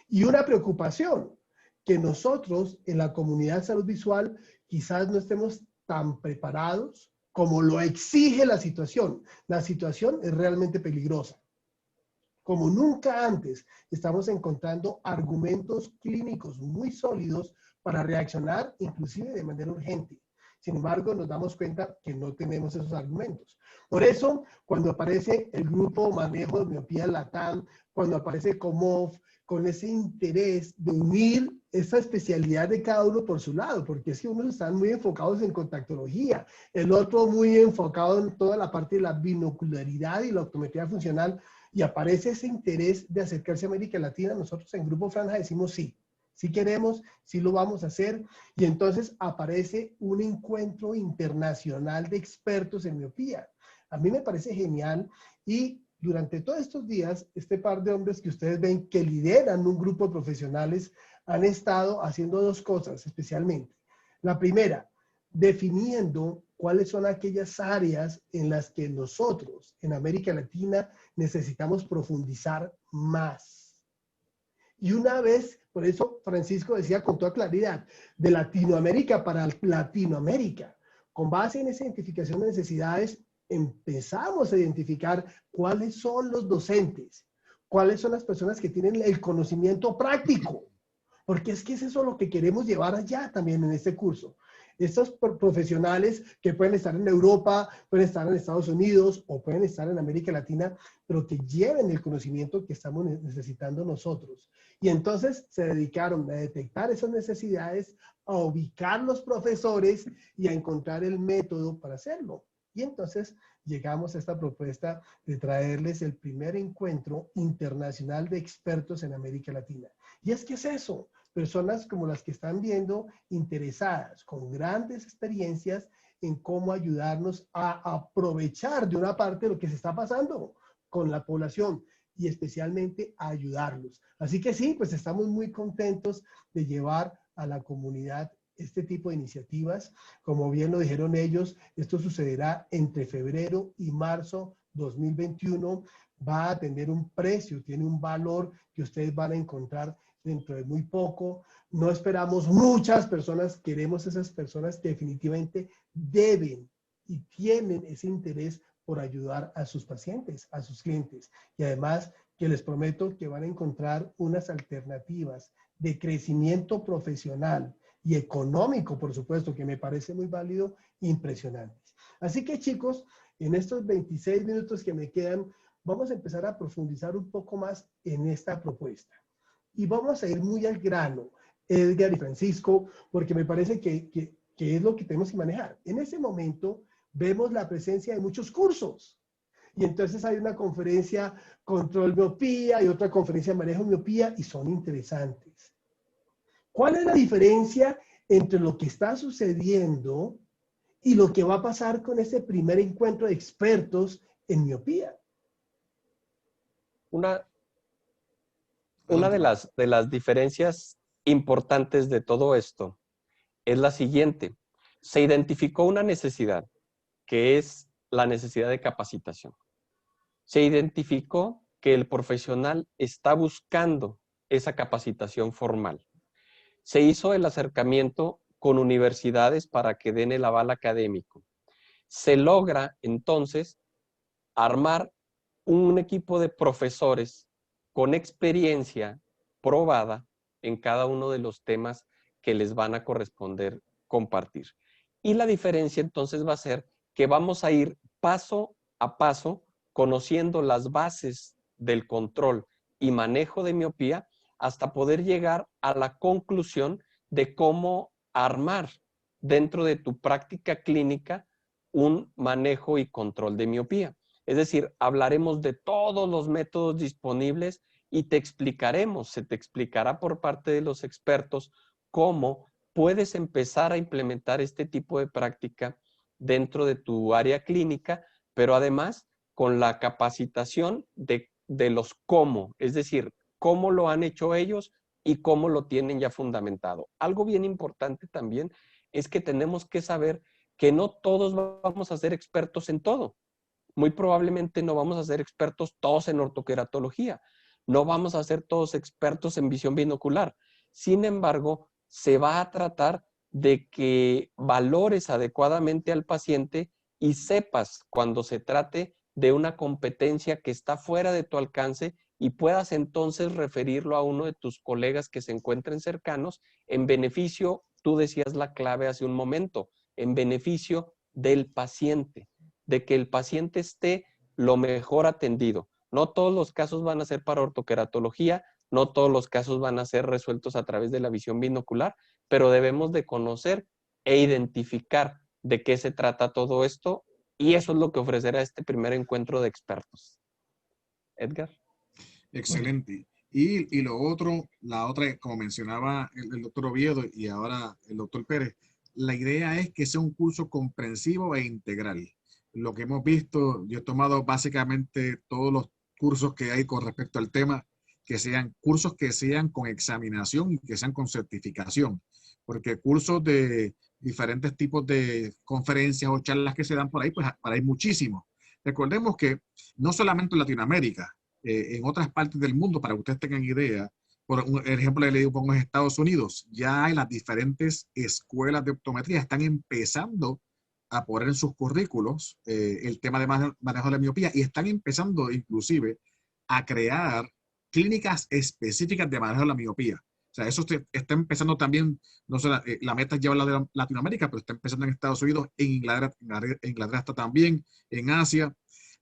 Y una preocupación, que nosotros en la comunidad de salud visual quizás no estemos tan preparados como lo exige la situación. La situación es realmente peligrosa. Como nunca antes, estamos encontrando argumentos clínicos muy sólidos para reaccionar, inclusive de manera urgente. Sin embargo, nos damos cuenta que no tenemos esos argumentos. Por eso, cuando aparece el grupo Manejo de Miopía Latam, cuando aparece COMOF, con ese interés de unir esa especialidad de cada uno por su lado, porque es que unos están muy enfocados en contactología, el otro muy enfocado en toda la parte de la binocularidad y la optometría funcional, y aparece ese interés de acercarse a América Latina. Nosotros en Grupo Franja decimos sí. Si queremos, sí lo vamos a hacer. Y entonces aparece un encuentro internacional de expertos en miopía. A mí me parece genial, y durante todos estos días, este par de hombres que ustedes ven que lideran un grupo de profesionales han estado haciendo dos cosas especialmente. La primera, definiendo cuáles son aquellas áreas en las que nosotros en América Latina necesitamos profundizar más. Y una vez, por eso Francisco decía con toda claridad, de Latinoamérica para Latinoamérica. Con base en esa identificación de necesidades, empezamos a identificar cuáles son los docentes, cuáles son las personas que tienen el conocimiento práctico, porque es que es eso lo que queremos llevar allá también en este curso. Estos profesionales que pueden estar en Europa, pueden estar en Estados Unidos o pueden estar en América Latina, pero que lleven el conocimiento que estamos necesitando nosotros. Y entonces se dedicaron a detectar esas necesidades, a ubicar los profesores y a encontrar el método para hacerlo. Y entonces llegamos a esta propuesta de traerles el primer encuentro internacional de expertos en América Latina. Y es que es eso, personas como las que están viendo, interesadas, con grandes experiencias en cómo ayudarnos a aprovechar de una parte lo que se está pasando con la población y especialmente a ayudarlos. Así que sí, pues estamos muy contentos de llevar a la comunidad este tipo de iniciativas. Como bien lo dijeron ellos, esto sucederá entre febrero y marzo 2021. Va a tener un precio, tiene un valor que ustedes van a encontrar dentro de muy poco. No esperamos muchas personas, queremos esas personas que definitivamente deben y tienen ese interés por ayudar a sus pacientes, a sus clientes. Y además que les prometo que van a encontrar unas alternativas de crecimiento profesional y económico, por supuesto, que me parece muy válido, impresionantes. Así que chicos, en estos 26 minutos que me quedan, vamos a empezar a profundizar un poco más en esta propuesta. Y vamos a ir muy al grano, Edgar y Francisco, porque me parece que es lo que tenemos que manejar. En ese momento vemos la presencia de muchos cursos. Y entonces hay una conferencia control miopía y otra conferencia manejo miopía y son interesantes. ¿Cuál es la diferencia entre lo que está sucediendo y lo que va a pasar con ese primer encuentro de expertos en miopía? Una de las diferencias importantes de todo esto es la siguiente. Se identificó una necesidad, que es la necesidad de capacitación. Se identificó que el profesional está buscando esa capacitación formal. Se hizo el acercamiento con universidades para que den el aval académico. Se logra entonces armar un equipo de profesores con experiencia probada en cada uno de los temas que les van a corresponder compartir. Y la diferencia entonces va a ser que vamos a ir paso a paso conociendo las bases del control y manejo de miopía hasta poder llegar a la conclusión de cómo armar dentro de tu práctica clínica un manejo y control de miopía. Es decir, hablaremos de todos los métodos disponibles y te explicaremos, se te explicará por parte de los expertos cómo puedes empezar a implementar este tipo de práctica dentro de tu área clínica, pero además con la capacitación de los cómo, es decir, cómo lo han hecho ellos y cómo lo tienen ya fundamentado. Algo bien importante también es que tenemos que saber que no todos vamos a ser expertos en todo. Muy probablemente no vamos a ser expertos todos en ortoqueratología, no vamos a ser todos expertos en visión binocular. Sin embargo, se va a tratar de que valores adecuadamente al paciente y sepas cuando se trate de una competencia que está fuera de tu alcance y puedas entonces referirlo a uno de tus colegas que se encuentren cercanos en beneficio, tú decías la clave hace un momento, en beneficio del paciente, de que el paciente esté lo mejor atendido. No todos los casos van a ser para ortoqueratología, no todos los casos van a ser resueltos a través de la visión binocular, pero debemos de conocer e identificar de qué se trata todo esto y eso es lo que ofrecerá este primer encuentro de expertos. Edgar. Excelente. Y lo otro, la otra, como mencionaba el doctor Oviedo y ahora el doctor Pérez, la idea es que sea un curso comprensivo e integral. Lo que hemos visto, yo he tomado básicamente todos los cursos que hay con respecto al tema, que sean cursos que sean con examinación y que sean con certificación, porque cursos de diferentes tipos de conferencias o charlas que se dan por ahí, pues hay muchísimos. Recordemos que no solamente en Latinoamérica, en otras partes del mundo, para que ustedes tengan idea, por ejemplo, le pongo en Estados Unidos, ya hay las diferentes escuelas de optometría, están empezando a poner en sus currículos el tema de manejo de la miopía y están empezando inclusive a crear clínicas específicas de manejo de la miopía. O sea, eso está empezando también, no sé, la meta es llevarla de Latinoamérica, pero está empezando en Estados Unidos, en Inglaterra está también, en Asia.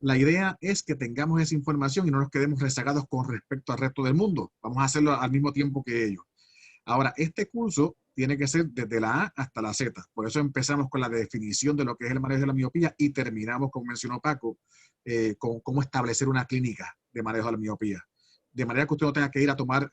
La idea es que tengamos esa información y no nos quedemos rezagados con respecto al resto del mundo. Vamos a hacerlo al mismo tiempo que ellos. Ahora, este curso tiene que ser desde la A hasta la Z. Por eso empezamos con la definición de lo que es el manejo de la miopía y terminamos, como mencionó Paco, con cómo establecer una clínica de manejo de la miopía. De manera que usted no tenga que ir a tomar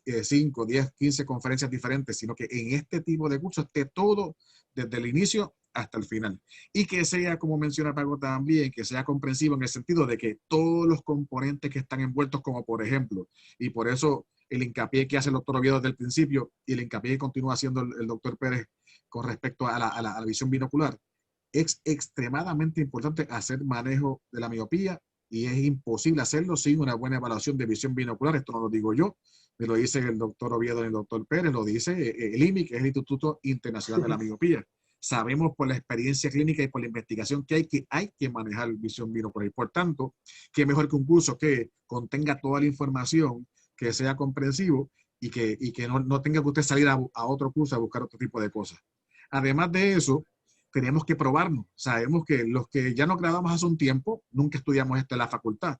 5, 10, 15 conferencias diferentes, sino que en este tipo de cursos esté todo desde el inicio hasta el final. Y que sea, como menciona Paco también, que sea comprensivo en el sentido de que todos los componentes que están envueltos, como por ejemplo, y por eso el hincapié que hace el doctor Oviedo desde el principio y el hincapié que continúa haciendo el doctor Pérez con respecto a la visión binocular, es extremadamente importante hacer manejo de la miopía y es imposible hacerlo sin una buena evaluación de visión binocular. Esto no lo digo yo, me lo dice el doctor Oviedo y el doctor Pérez, lo dice el IMI, que es el Instituto Internacional de la Miopía. Sabemos por la experiencia clínica y por la investigación que hay que manejar visión binocular. Y por tanto, qué mejor que un curso que contenga toda la información, que sea comprensivo y que no tenga que usted salir a otro curso a buscar otro tipo de cosas. Además de eso, tenemos que probarnos. Sabemos que los que ya nos graduamos hace un tiempo, nunca estudiamos esto en la facultad.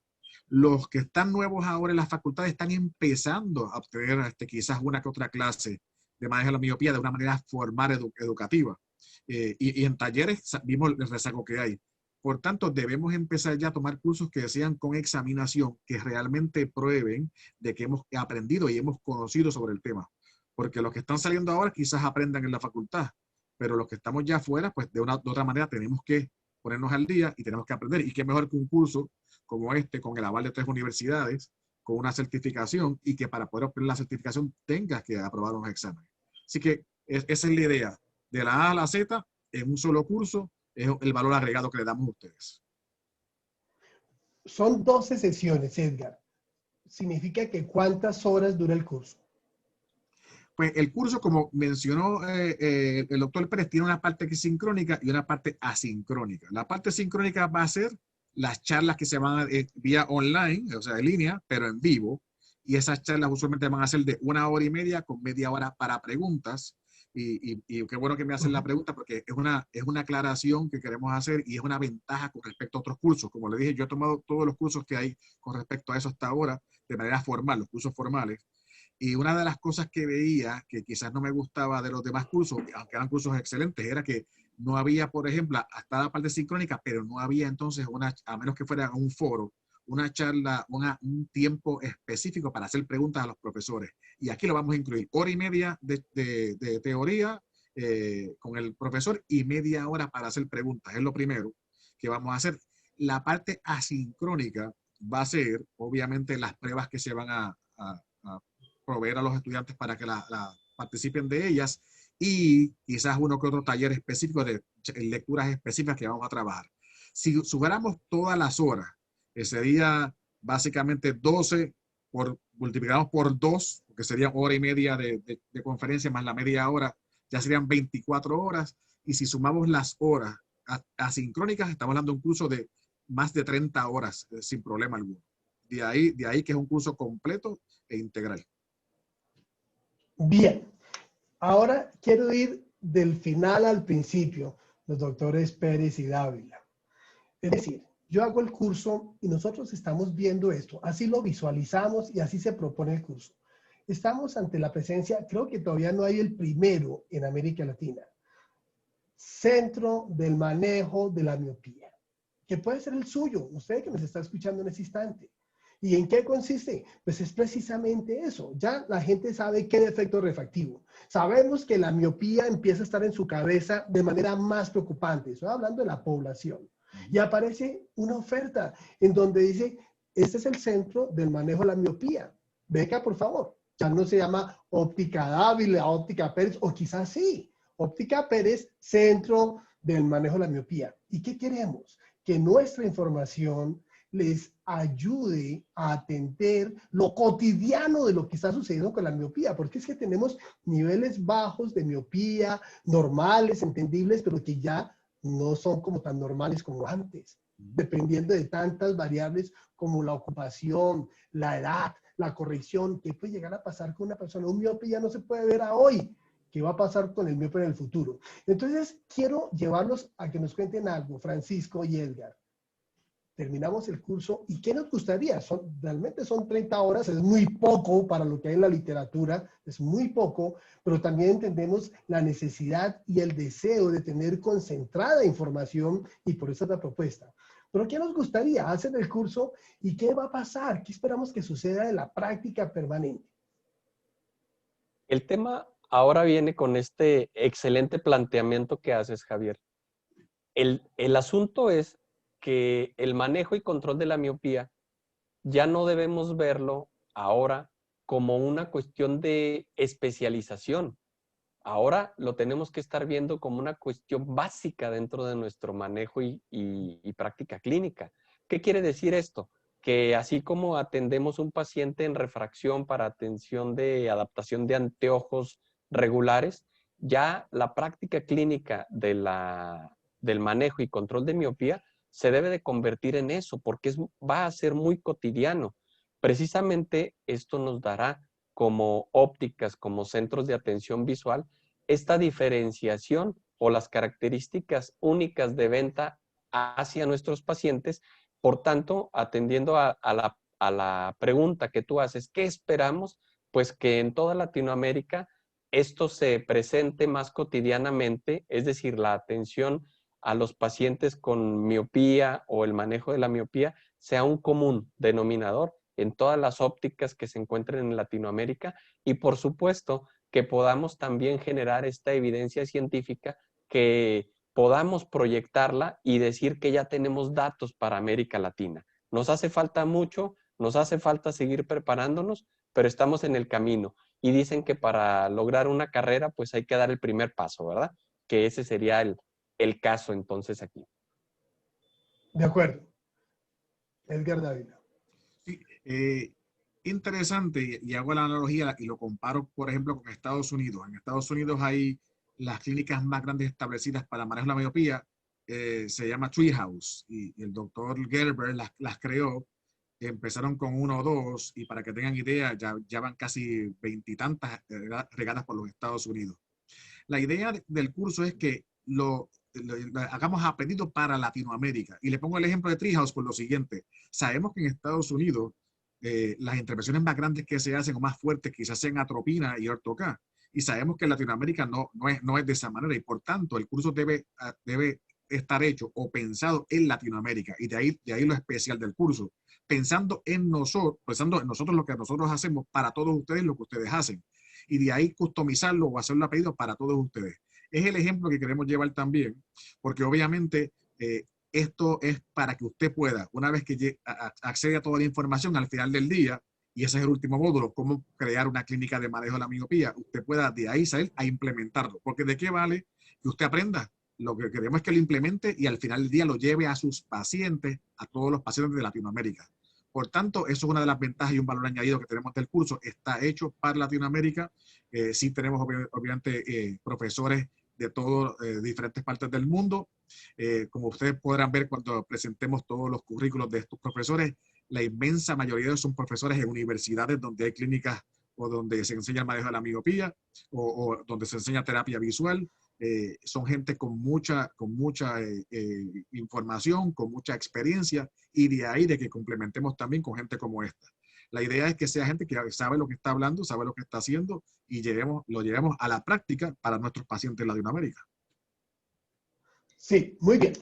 Los que están nuevos ahora en la facultad están empezando a obtener quizás una que otra clase de manejo de la miopía de una manera formal educativa. Y en talleres vimos el rezago que hay. Por tanto, debemos empezar ya a tomar cursos que sean con examinación, que realmente prueben de que hemos aprendido y hemos conocido sobre el tema. Porque los que están saliendo ahora quizás aprendan en la facultad, pero los que estamos ya afuera, pues de otra manera tenemos que ponernos al día y tenemos que aprender. Y qué mejor que un curso como este, con el aval de 3 universidades, con una certificación, y que para poder obtener la certificación tengas que aprobar unos exámenes. Así que esa es la idea. De la A a la Z, en un solo curso, es el valor agregado que le damos a ustedes. Son 12 sesiones, Edgar. ¿Significa que cuántas horas dura el curso? Pues el curso, como mencionó el doctor Pérez, tiene una parte que es sincrónica y una parte asincrónica. La parte sincrónica va a ser las charlas que se van a vía online, o sea, en línea, pero en vivo. Y esas charlas usualmente van a ser de 1 hora y media con media hora para preguntas. Y qué bueno que me hacen la pregunta porque es una aclaración que queremos hacer y es una ventaja con respecto a otros cursos. Como le dije, yo he tomado todos los cursos que hay con respecto a eso hasta ahora de manera formal, los cursos formales. Y una de las cosas que veía que quizás no me gustaba de los demás cursos, aunque eran cursos excelentes, era que no había, por ejemplo, hasta la parte sincrónica, pero no había entonces a menos que fuera un foro, una charla, un tiempo específico para hacer preguntas a los profesores. Y aquí lo vamos a incluir. 1 hora y media de teoría con el profesor y media hora para hacer preguntas. Es lo primero que vamos a hacer. La parte asincrónica va a ser, obviamente, las pruebas que se van a proveer a los estudiantes para que participen de ellas y quizás uno que otro taller específico de lecturas específicas que vamos a trabajar. Si sumáramos todas las horas, sería básicamente 12 multiplicamos por 2, porque sería 1 hora y media de conferencia más la media hora, ya serían 24 horas. Y si sumamos las horas asincrónicas, estamos hablando de un curso de más de 30 horas sin problema alguno. De ahí que es un curso completo e integral. Bien, ahora quiero ir del final al principio, los doctores Pérez y Dávila. Es decir, yo hago el curso y nosotros estamos viendo esto, así lo visualizamos y así se propone el curso. Estamos ante la presencia, creo que todavía no hay el primero en América Latina, Centro del Manejo de la Miopía, que puede ser el suyo, usted que nos está escuchando en ese instante. ¿Y en qué consiste? Pues es precisamente eso. Ya la gente sabe qué defecto refractivo. Sabemos que la miopía empieza a estar en su cabeza de manera más preocupante. Estoy hablando de la población. Y aparece una oferta en donde dice, este es el centro del manejo de la miopía. Venga, por favor. Ya no se llama Óptica Dávila, Óptica Pérez, o quizás sí. Óptica Pérez, centro del manejo de la miopía. ¿Y qué queremos? Que nuestra información les ayude a atender lo cotidiano de lo que está sucediendo con la miopía, porque es que tenemos niveles bajos de miopía, normales, entendibles, pero que ya no son como tan normales como antes, dependiendo de tantas variables como la ocupación, la edad, la corrección, que puede llegar a pasar con una persona. Un miope ya no se puede ver a hoy, ¿qué va a pasar con el miope en el futuro? Entonces, quiero llevarlos a que nos cuenten algo, Francisco y Edgar. Terminamos el curso y ¿qué nos gustaría? Realmente son 30 horas, es muy poco para lo que hay en la literatura, es muy poco, pero también entendemos la necesidad y el deseo de tener concentrada información y por eso es la propuesta. Pero ¿qué nos gustaría? Hacer el curso y ¿qué va a pasar? ¿Qué esperamos que suceda en la práctica permanente? El tema ahora viene con este excelente planteamiento que haces, Javier. El asunto es que el manejo y control de la miopía ya no debemos verlo ahora como una cuestión de especialización. Ahora lo tenemos que estar viendo como una cuestión básica dentro de nuestro manejo y práctica clínica. ¿Qué quiere decir esto? Que así como atendemos un paciente en refracción para atención de adaptación de anteojos regulares, ya la práctica clínica del manejo y control de miopía se debe de convertir en eso, porque va a ser muy cotidiano. Precisamente esto nos dará como ópticas, como centros de atención visual, esta diferenciación o las características únicas de venta hacia nuestros pacientes. Por tanto, atendiendo a la pregunta que tú haces, ¿qué esperamos? Pues que en toda Latinoamérica esto se presente más cotidianamente, es decir, la atención a los pacientes con miopía o el manejo de la miopía sea un común denominador en todas las ópticas que se encuentren en Latinoamérica y, por supuesto, que podamos también generar esta evidencia científica, que podamos proyectarla y decir que ya tenemos datos para América Latina. Nos hace falta mucho, nos hace falta seguir preparándonos, pero estamos en el camino. Y dicen que para lograr una carrera, pues hay que dar el primer paso, ¿verdad? Que ese sería el caso entonces aquí. De acuerdo. Edgar Dávila. Sí, interesante y hago la analogía y lo comparo, por ejemplo, con Estados Unidos. En Estados Unidos hay las clínicas más grandes establecidas para manejo de la miopía, se llama Treehouse y el doctor Gerber las creó. Empezaron con uno o dos y para que tengan idea ya van casi 20 y tantas regadas por los Estados Unidos. La idea del curso es que lo hagamos aprendido para Latinoamérica. Y le pongo el ejemplo de Treehouse por lo siguiente. Sabemos que en Estados Unidos las intervenciones más grandes que se hacen o más fuertes quizás sean atropina y ortoca. Y sabemos que en Latinoamérica no es de esa manera y por tanto el curso debe estar hecho o pensado en Latinoamérica y de ahí lo especial del curso. Pensando en nosotros lo que nosotros hacemos para todos ustedes, lo que ustedes hacen. Y de ahí customizarlo o hacerlo a pedido para todos ustedes. Es el ejemplo que queremos llevar también, porque obviamente esto es para que usted pueda, una vez que accede a toda la información al final del día, y ese es el último módulo, cómo crear una clínica de manejo de la miopía, usted pueda de ahí salir a implementarlo. Porque ¿de qué vale que usted aprenda? Lo que queremos es que lo implemente y al final del día lo lleve a sus pacientes, a todos los pacientes de Latinoamérica. Por tanto, eso es una de las ventajas y un valor añadido que tenemos del curso. Está hecho para Latinoamérica. Sí tenemos obviamente profesores de todas diferentes partes del mundo. Como ustedes podrán ver cuando presentemos todos los currículos de estos profesores, la inmensa mayoría de ellos son profesores en universidades donde hay clínicas o donde se enseña el manejo de la miopía o donde se enseña terapia visual. Son gente con mucha información, con mucha experiencia y de ahí de que complementemos también con gente como esta. La idea es que sea gente que sabe lo que está hablando, sabe lo que está haciendo y lo llevemos a la práctica para nuestros pacientes en Latinoamérica. Sí, muy bien.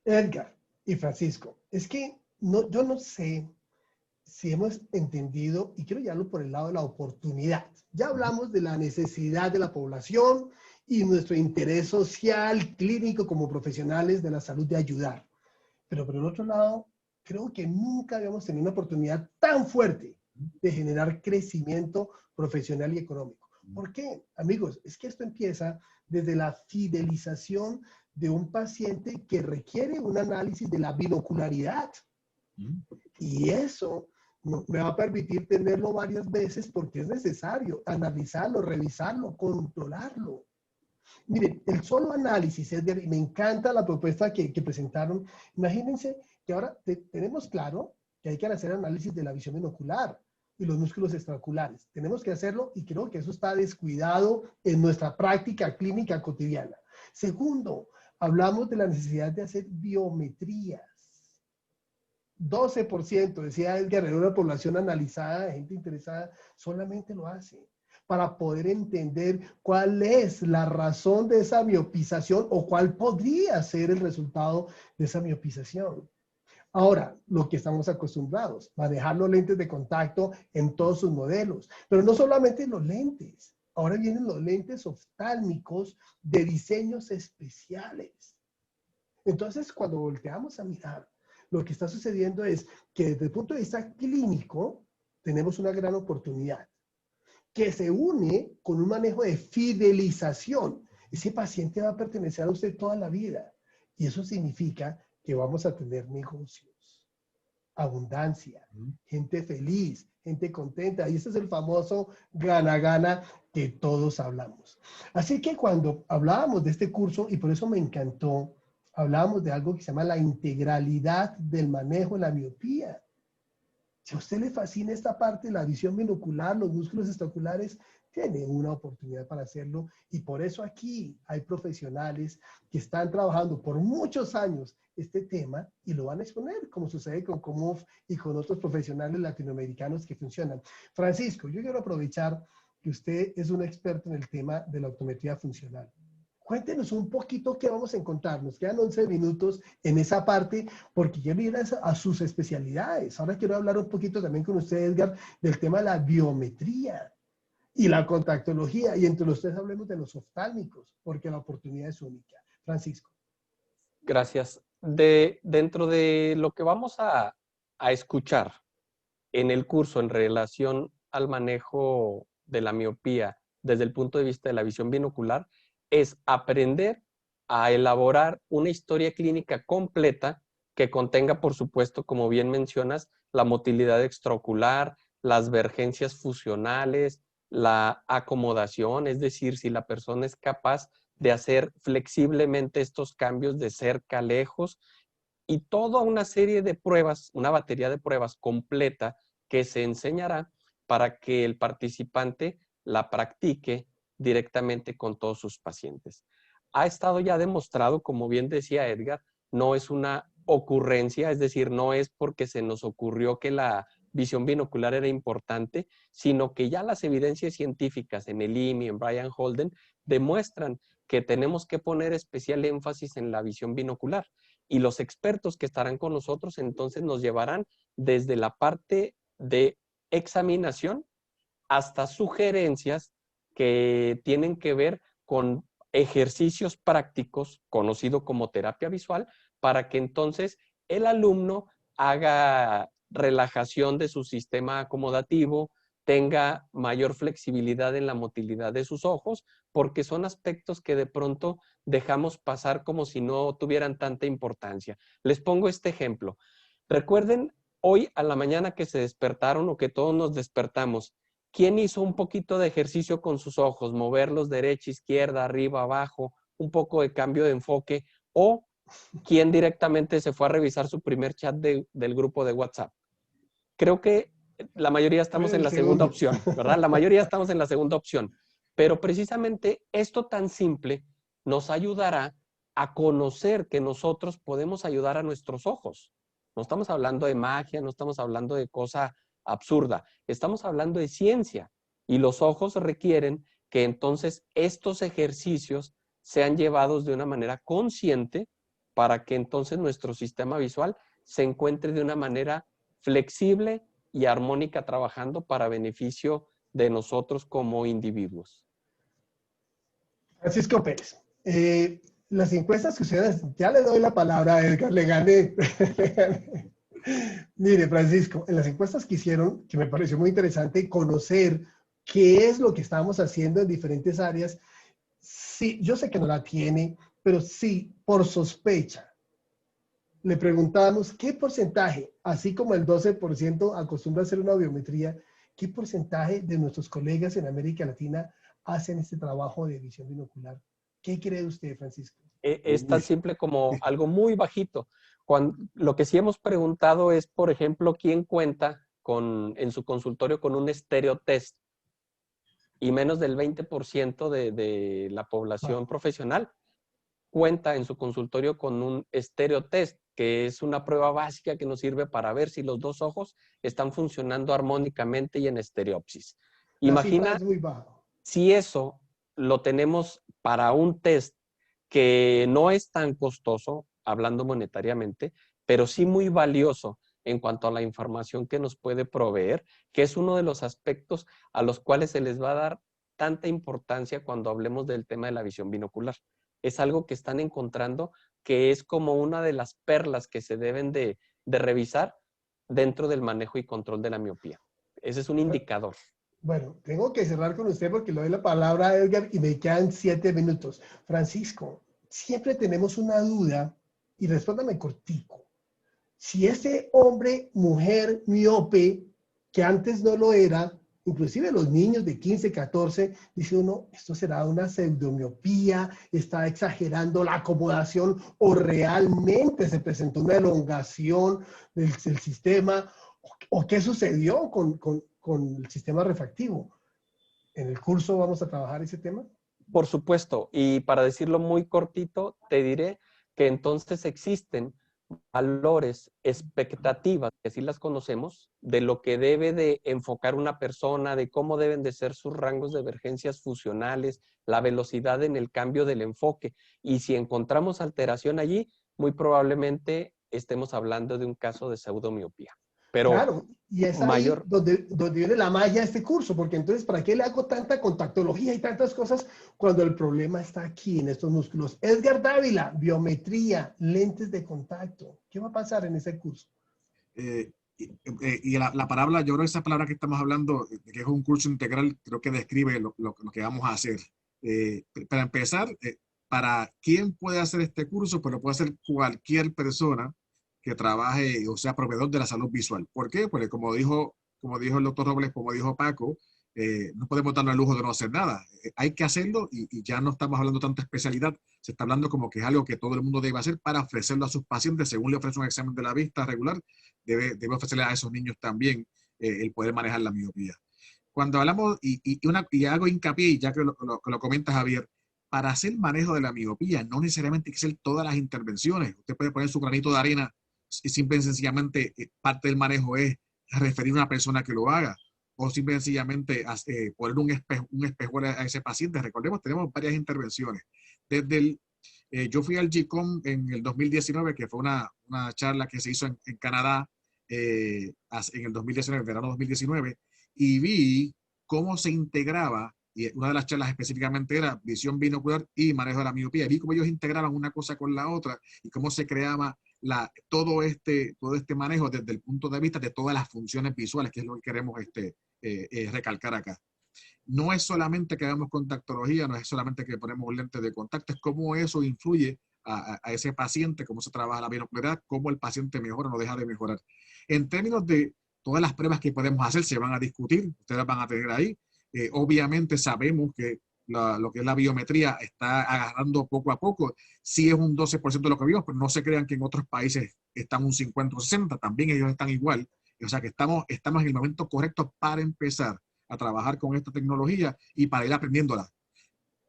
Edgar y Francisco, es que yo no sé si hemos entendido, y quiero llevarlo por el lado de la oportunidad. Ya hablamos de la necesidad de la población y nuestro interés social, clínico, como profesionales de la salud de ayudar. Pero por el otro lado, creo que nunca habíamos tenido una oportunidad tan fuerte de generar crecimiento profesional y económico. ¿Por qué? Amigos, es que esto empieza desde la fidelización de un paciente que requiere un análisis de la binocularidad. Y eso me va a permitir tenerlo varias veces porque es necesario analizarlo, revisarlo, controlarlo. Miren, el solo análisis, Edgar, y me encanta la propuesta que presentaron. Imagínense que ahora tenemos claro que hay que hacer análisis de la visión binocular y los músculos extraoculares. Tenemos que hacerlo y creo que eso está descuidado en nuestra práctica clínica cotidiana. Segundo, hablamos de la necesidad de hacer biometrías. 12%, decía Edgar, de una población analizada, gente interesada, solamente lo hace para poder entender cuál es la razón de esa miopización o cuál podría ser el resultado de esa miopización. Ahora, lo que estamos acostumbrados, manejar los lentes de contacto en todos sus modelos, pero no solamente los lentes, ahora vienen los lentes oftálmicos de diseños especiales. Entonces, cuando volteamos a mirar, lo que está sucediendo es que desde el punto de vista clínico, tenemos una gran oportunidad que se une con un manejo de fidelización. Ese paciente va a pertenecer a usted toda la vida. Y eso significa que vamos a tener negocios, abundancia, gente feliz, gente contenta. Y ese es el famoso gana-gana que todos hablamos. Así que cuando hablábamos de este curso, y por eso me encantó, hablábamos de algo que se llama la integralidad del manejo de la miopía. Si a usted le fascina esta parte, la visión binocular, los músculos extraoculares, tiene una oportunidad para hacerlo. Y por eso aquí hay profesionales que están trabajando por muchos años este tema y lo van a exponer, como sucede con Comuf y con otros profesionales latinoamericanos que funcionan. Francisco, yo quiero aprovechar que usted es un experto en el tema de la optometría funcional. Cuéntenos un poquito qué vamos a encontrar. Nos quedan 11 minutos en esa parte porque quiero ir a sus especialidades. Ahora quiero hablar un poquito también con usted, Edgar, del tema de la biometría y la contactología. Y entre los tres hablemos de los oftálmicos, porque la oportunidad es única. Francisco. Gracias. Dentro de lo que vamos a escuchar en el curso en relación al manejo de la miopía desde el punto de vista de la visión binocular, es aprender a elaborar una historia clínica completa que contenga, por supuesto, como bien mencionas, la motilidad extraocular, las vergencias fusionales, la acomodación, es decir, si la persona es capaz de hacer flexiblemente estos cambios de cerca a lejos, y toda una serie de pruebas, una batería de pruebas completa que se enseñará para que el participante la practique directamente con todos sus pacientes. Ha estado ya demostrado, como bien decía Edgar, no es una ocurrencia, es decir, no es porque se nos ocurrió que la visión binocular era importante, sino que ya las evidencias científicas en el IMI, en Brian Holden, demuestran que tenemos que poner especial énfasis en la visión binocular. Y los expertos que estarán con nosotros entonces nos llevarán desde la parte de examinación hasta sugerencias que tienen que ver con ejercicios prácticos, conocido como terapia visual, para que entonces el alumno haga relajación de su sistema acomodativo, tenga mayor flexibilidad en la motilidad de sus ojos, porque son aspectos que de pronto dejamos pasar como si no tuvieran tanta importancia. Les pongo este ejemplo. Recuerden hoy a la mañana que se despertaron o que todos nos despertamos, ¿quién hizo un poquito de ejercicio con sus ojos? Moverlos derecha, izquierda, arriba, abajo, un poco de cambio de enfoque, o quién directamente se fue a revisar su primer chat del grupo de WhatsApp. Creo que la mayoría estamos en la segunda opción, ¿verdad? La mayoría estamos en la segunda opción. Pero precisamente esto tan simple nos ayudará a conocer que nosotros podemos ayudar a nuestros ojos. No estamos hablando de magia, no estamos hablando de cosa absurda. Estamos hablando de ciencia. Y los ojos requieren que entonces estos ejercicios sean llevados de una manera consciente para que entonces nuestro sistema visual se encuentre de una manera flexible y armónica trabajando para beneficio de nosotros como individuos. Francisco Pérez, las encuestas que ustedes, ya le doy la palabra a Edgar, le gané. Mire, Francisco, en las encuestas que hicieron, que me pareció muy interesante conocer qué es lo que estamos haciendo en diferentes áreas. Sí, yo sé que no la tiene, pero sí, por sospecha, le preguntamos qué porcentaje, así como el 12% acostumbra a hacer una biometría, qué porcentaje de nuestros colegas en América Latina hacen este trabajo de visión binocular. ¿Qué cree usted, Francisco? Es tan simple como algo muy bajito. Lo que sí hemos preguntado es, por ejemplo, ¿quién cuenta en su consultorio con un estereotest? Y menos del 20% de la población profesional cuenta en su consultorio con un estereotest, que es una prueba básica que nos sirve para ver si los dos ojos están funcionando armónicamente y en estereopsis. Imagina es muy bajo. Si eso lo tenemos para un test que no es tan costoso, hablando monetariamente, pero sí muy valioso en cuanto a la información que nos puede proveer, que es uno de los aspectos a los cuales se les va a dar tanta importancia cuando hablemos del tema de la visión binocular. Es algo que están encontrando que es como una de las perlas que se deben de revisar dentro del manejo y control de la miopía. Ese es un indicador. Bueno, tengo que cerrar con usted porque le doy la palabra a Edgar y me quedan 7 minutos. Francisco, siempre tenemos una duda y respóndame cortico. Si ese hombre, mujer, miope, que antes no lo era, inclusive los niños de 15, 14, dice uno, esto será una pseudomiopía, está exagerando la acomodación o realmente se presentó una elongación del sistema o qué sucedió con el sistema refractivo. ¿En el curso vamos a trabajar ese tema? Por supuesto, y para decirlo muy cortito, te diré que entonces existen valores, expectativas, que así las conocemos, de lo que debe de enfocar una persona, de cómo deben de ser sus rangos de emergencias fusionales, la velocidad en el cambio del enfoque. Y si encontramos alteración allí, muy probablemente estemos hablando de un caso de pseudomiopía. Pero claro, y es ahí donde viene la magia de este curso, porque entonces, ¿para qué le hago tanta contactología y tantas cosas cuando el problema está aquí, en estos músculos? Edgar Dávila, biometría, lentes de contacto. ¿Qué va a pasar en ese curso? Y la palabra, yo creo que esa palabra que estamos hablando, que es un curso integral, creo que describe lo que vamos a hacer. Para empezar, ¿para quién puede hacer este curso? Pues lo puede hacer cualquier persona que trabaje o sea proveedor de la salud visual. ¿Por qué? Porque como dijo como dijo el doctor Robles, como dijo Paco, no podemos darnos el lujo de no hacer nada. Hay que hacerlo y ya no estamos hablando tanto de especialidad, se está hablando como que es algo que todo el mundo debe hacer para ofrecerlo a sus pacientes. Según le ofrece un examen de la vista regular, debe ofrecerle a esos niños también el poder manejar la miopía. Cuando hablamos, y hago hincapié, ya que lo comenta Javier, para hacer manejo de la miopía no necesariamente hay que hacer todas las intervenciones. Usted puede poner su granito de arena y simple y sencillamente parte del manejo es referir a una persona que lo haga, o simple y sencillamente poner un espejuelo a ese paciente. Recordemos, tenemos varias intervenciones. Yo fui al GCOM en el 2019, que fue una charla que se hizo en Canadá en el 2019, verano 2019, y vi cómo se integraba, y una de las charlas específicamente era visión binocular y manejo de la miopía. Y vi cómo ellos integraban una cosa con la otra y cómo se creaba todo este manejo desde el punto de vista de todas las funciones visuales, que es lo que queremos recalcar acá. No es solamente que hagamos contactología, no es solamente que ponemos lentes de contacto, es cómo eso influye a ese paciente, cómo se trabaja la binocularidad, cómo el paciente mejora o no deja de mejorar. En términos de todas las pruebas que podemos hacer, se van a discutir, ustedes van a tener ahí. Obviamente sabemos que lo que es la biometría está agarrando poco a poco. Sí es un 12% de lo que vimos, pero no se crean que en otros países están un 50 o 60, también ellos están igual. O sea que estamos en el momento correcto para empezar a trabajar con esta tecnología y para ir aprendiéndola.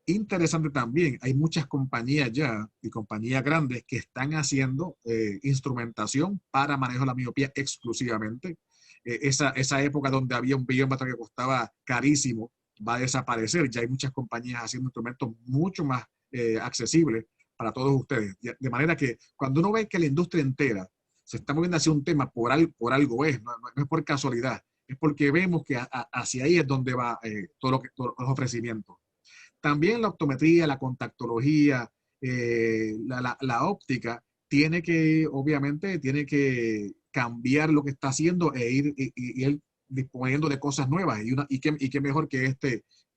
Interesante también, hay muchas compañías ya y compañías grandes que están haciendo instrumentación para manejo de la miopía exclusivamente. Esa época donde había un biómetro que costaba carísimo va a desaparecer. Ya hay muchas compañías haciendo instrumentos mucho más accesibles para todos ustedes. De manera que cuando uno ve que la industria entera se está moviendo hacia un tema, por algo es, no es por casualidad, es porque vemos que hacia ahí es donde va todos los ofrecimientos. También la optometría, la contactología, la óptica, obviamente tiene que cambiar lo que está haciendo e ir disponiendo de cosas nuevas. Y qué mejor que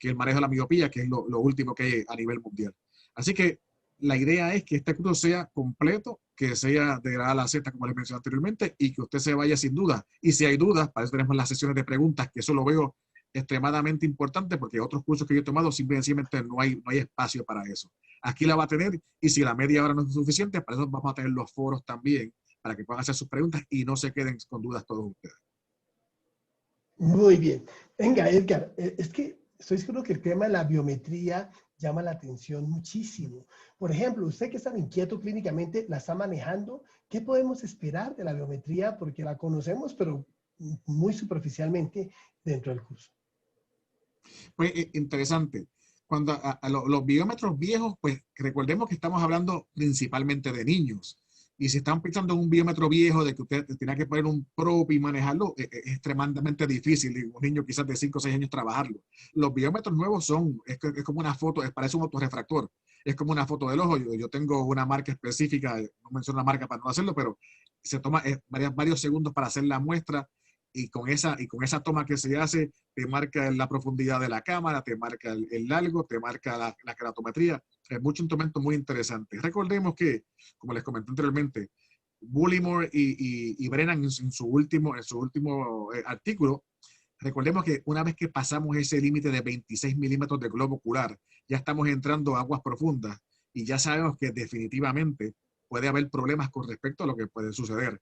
el manejo de la miopía, que es lo último que hay a nivel mundial. Así que la idea es que este curso sea completo, que sea de la A a la Z, como les mencioné anteriormente, y que usted se vaya sin dudas. Y si hay dudas, para eso tenemos las sesiones de preguntas, que eso lo veo extremadamente importante, porque otros cursos que yo he tomado simplemente no hay espacio para eso. Aquí la va a tener, y si la media hora no es suficiente, para eso vamos a tener los foros también, para que puedan hacer sus preguntas y no se queden con dudas todos ustedes. Muy bien. Venga, Edgar, es que estoy seguro que el tema de la biometría llama la atención muchísimo. Por ejemplo, usted que está inquieto clínicamente, ¿la está manejando? ¿Qué podemos esperar de la biometría? Porque la conocemos, pero muy superficialmente dentro del curso. Pues interesante. Cuando a los biómetros viejos, pues recordemos que estamos hablando principalmente de niños. Y si están pensando en un biómetro viejo de que usted tiene que poner un probe y manejarlo, es extremadamente difícil. Y un niño quizás de 5 o 6 años trabajarlo. Los biómetros nuevos es como una foto, parece un autorrefractor. Es como una foto del ojo. Yo tengo una marca específica, no menciono la marca para no hacerlo, pero se toma varios segundos para hacer la muestra. Y con esa toma que se hace, te marca la profundidad de la cámara, te marca el largo, te marca la keratometría. Es mucho instrumento muy interesante. Recordemos que, como les comenté anteriormente, Bullimore y Brennan en su último artículo, recordemos que una vez que pasamos ese límite de 26 milímetros de globo ocular, ya estamos entrando a aguas profundas y ya sabemos que definitivamente puede haber problemas con respecto a lo que puede suceder.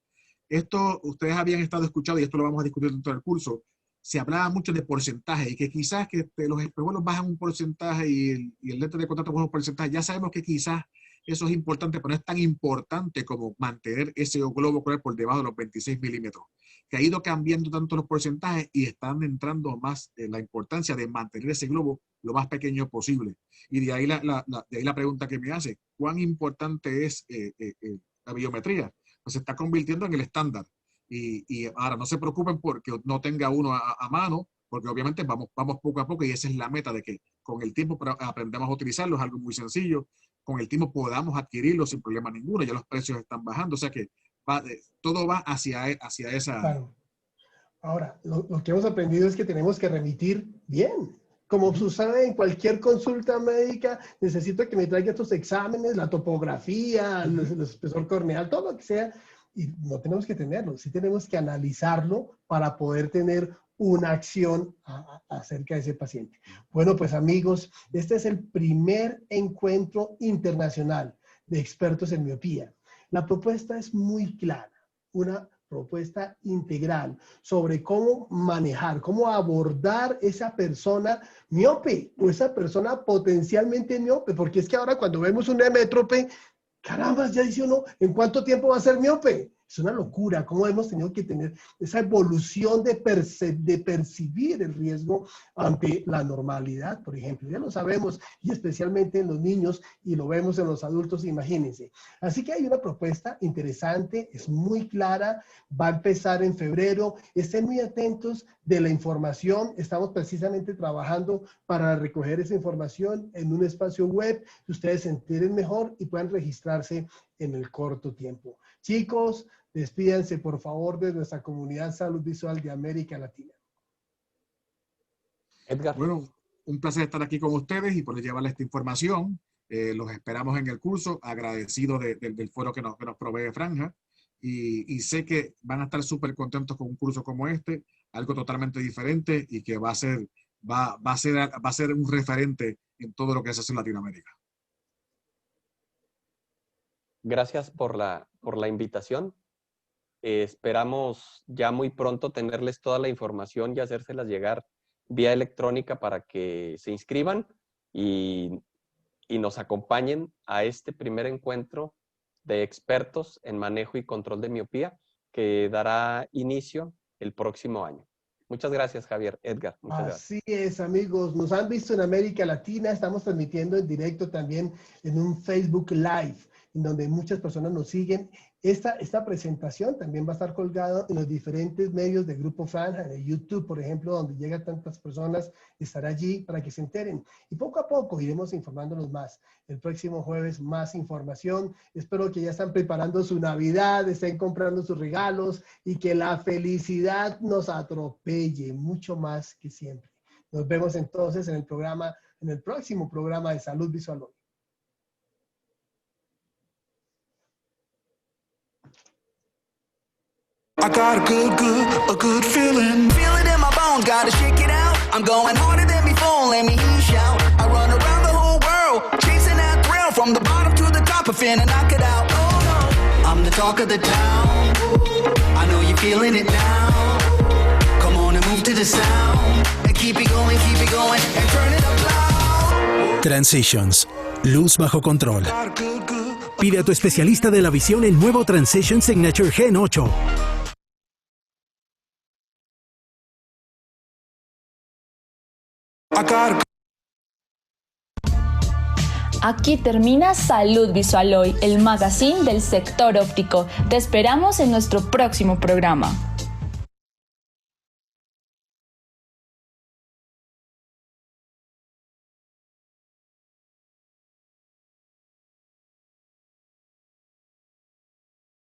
Esto ustedes habían estado escuchando y esto lo vamos a discutir dentro del curso. Se hablaba mucho de porcentaje y que quizás que los espejuelos bajan un porcentaje y el lente de contacto baja un porcentaje. Ya sabemos que quizás eso es importante, pero no es tan importante como mantener ese globo ocular por debajo de los 26 milímetros, que ha ido cambiando tanto los porcentajes y están entrando más en la importancia de mantener ese globo lo más pequeño posible. Y de ahí la pregunta que me hace, ¿cuán importante es la biometría? Pues se está convirtiendo en el estándar. Y ahora no se preocupen porque no tenga uno a mano, porque obviamente vamos poco a poco y esa es la meta de que con el tiempo aprendamos a utilizarlo, es algo muy sencillo, con el tiempo podamos adquirirlo sin problema ninguno, ya los precios están bajando, o sea que todo va hacia esa... Claro. Ahora, lo que hemos aprendido es que tenemos que remitir bien. Como sucede en cualquier consulta médica, necesito que me traiga estos exámenes, la topografía, el espesor corneal, todo lo que sea. y no tenemos que tenerlo, sí tenemos que analizarlo para poder tener una acción acerca de ese paciente. Bueno, pues amigos, este es el primer encuentro internacional de expertos en miopía. La propuesta es muy clara, una propuesta integral sobre cómo manejar, cómo abordar esa persona miope o esa persona potencialmente miope, porque es que ahora cuando vemos un hemétrope, caramba, ya dice uno, ¿en cuánto tiempo va a ser miope? Es una locura, cómo hemos tenido que tener esa evolución de percibir el riesgo ante la normalidad, por ejemplo. Ya lo sabemos, y especialmente en los niños, y lo vemos en los adultos, imagínense. Así que hay una propuesta interesante, es muy clara, va a empezar en febrero. Estén muy atentos de la información. Estamos precisamente trabajando para recoger esa información en un espacio web, que ustedes se enteren mejor y puedan registrarse en el corto tiempo. Chicos, despídanse por favor de nuestra comunidad Salud Visual de América Latina. Edgar. Bueno, un placer estar aquí con ustedes y poder llevarles esta información. Los esperamos en el curso, agradecido del foro que nos provee Franja. Y sé que van a estar súper contentos con un curso como este, algo totalmente diferente y que va a ser un referente en todo lo que se hace en Latinoamérica. Gracias por la invitación. Esperamos ya muy pronto tenerles toda la información y hacérselas llegar vía electrónica para que se inscriban y nos acompañen a este primer encuentro de expertos en manejo y control de miopía que dará inicio el próximo año. Muchas gracias, Javier. Edgar, muchas gracias. Así es, amigos. Nos han visto en América Latina. Estamos transmitiendo en directo también en un Facebook Live, en donde muchas personas nos siguen. Esta presentación también va a estar colgada en los diferentes medios de Grupo Franja, en YouTube, por ejemplo, donde llegan tantas personas, estará allí para que se enteren. Y poco a poco iremos informándonos más. El próximo jueves, más información. Espero que ya están preparando su Navidad, estén comprando sus regalos y que la felicidad nos atropelle mucho más que siempre. Nos vemos entonces en el próximo programa de Salud Visual Hoy. I got a good feeling. Feel it in my bones, gotta shake it out. I'm going harder than before, let me hear you shout. I run around the whole world, chasing that thrill. From the bottom to the top, I'm finna knock it out. Oh no, I'm the talk of the town. I know you're feeling it now. Come on and move to the sound. And keep it going, and turn it up loud. Transitions. Luz bajo control. Pide a tu especialista de la visión el nuevo Transition Signature Gen 8. Aquí termina Salud Visual Hoy, el magazine del sector óptico. Te esperamos en nuestro próximo programa.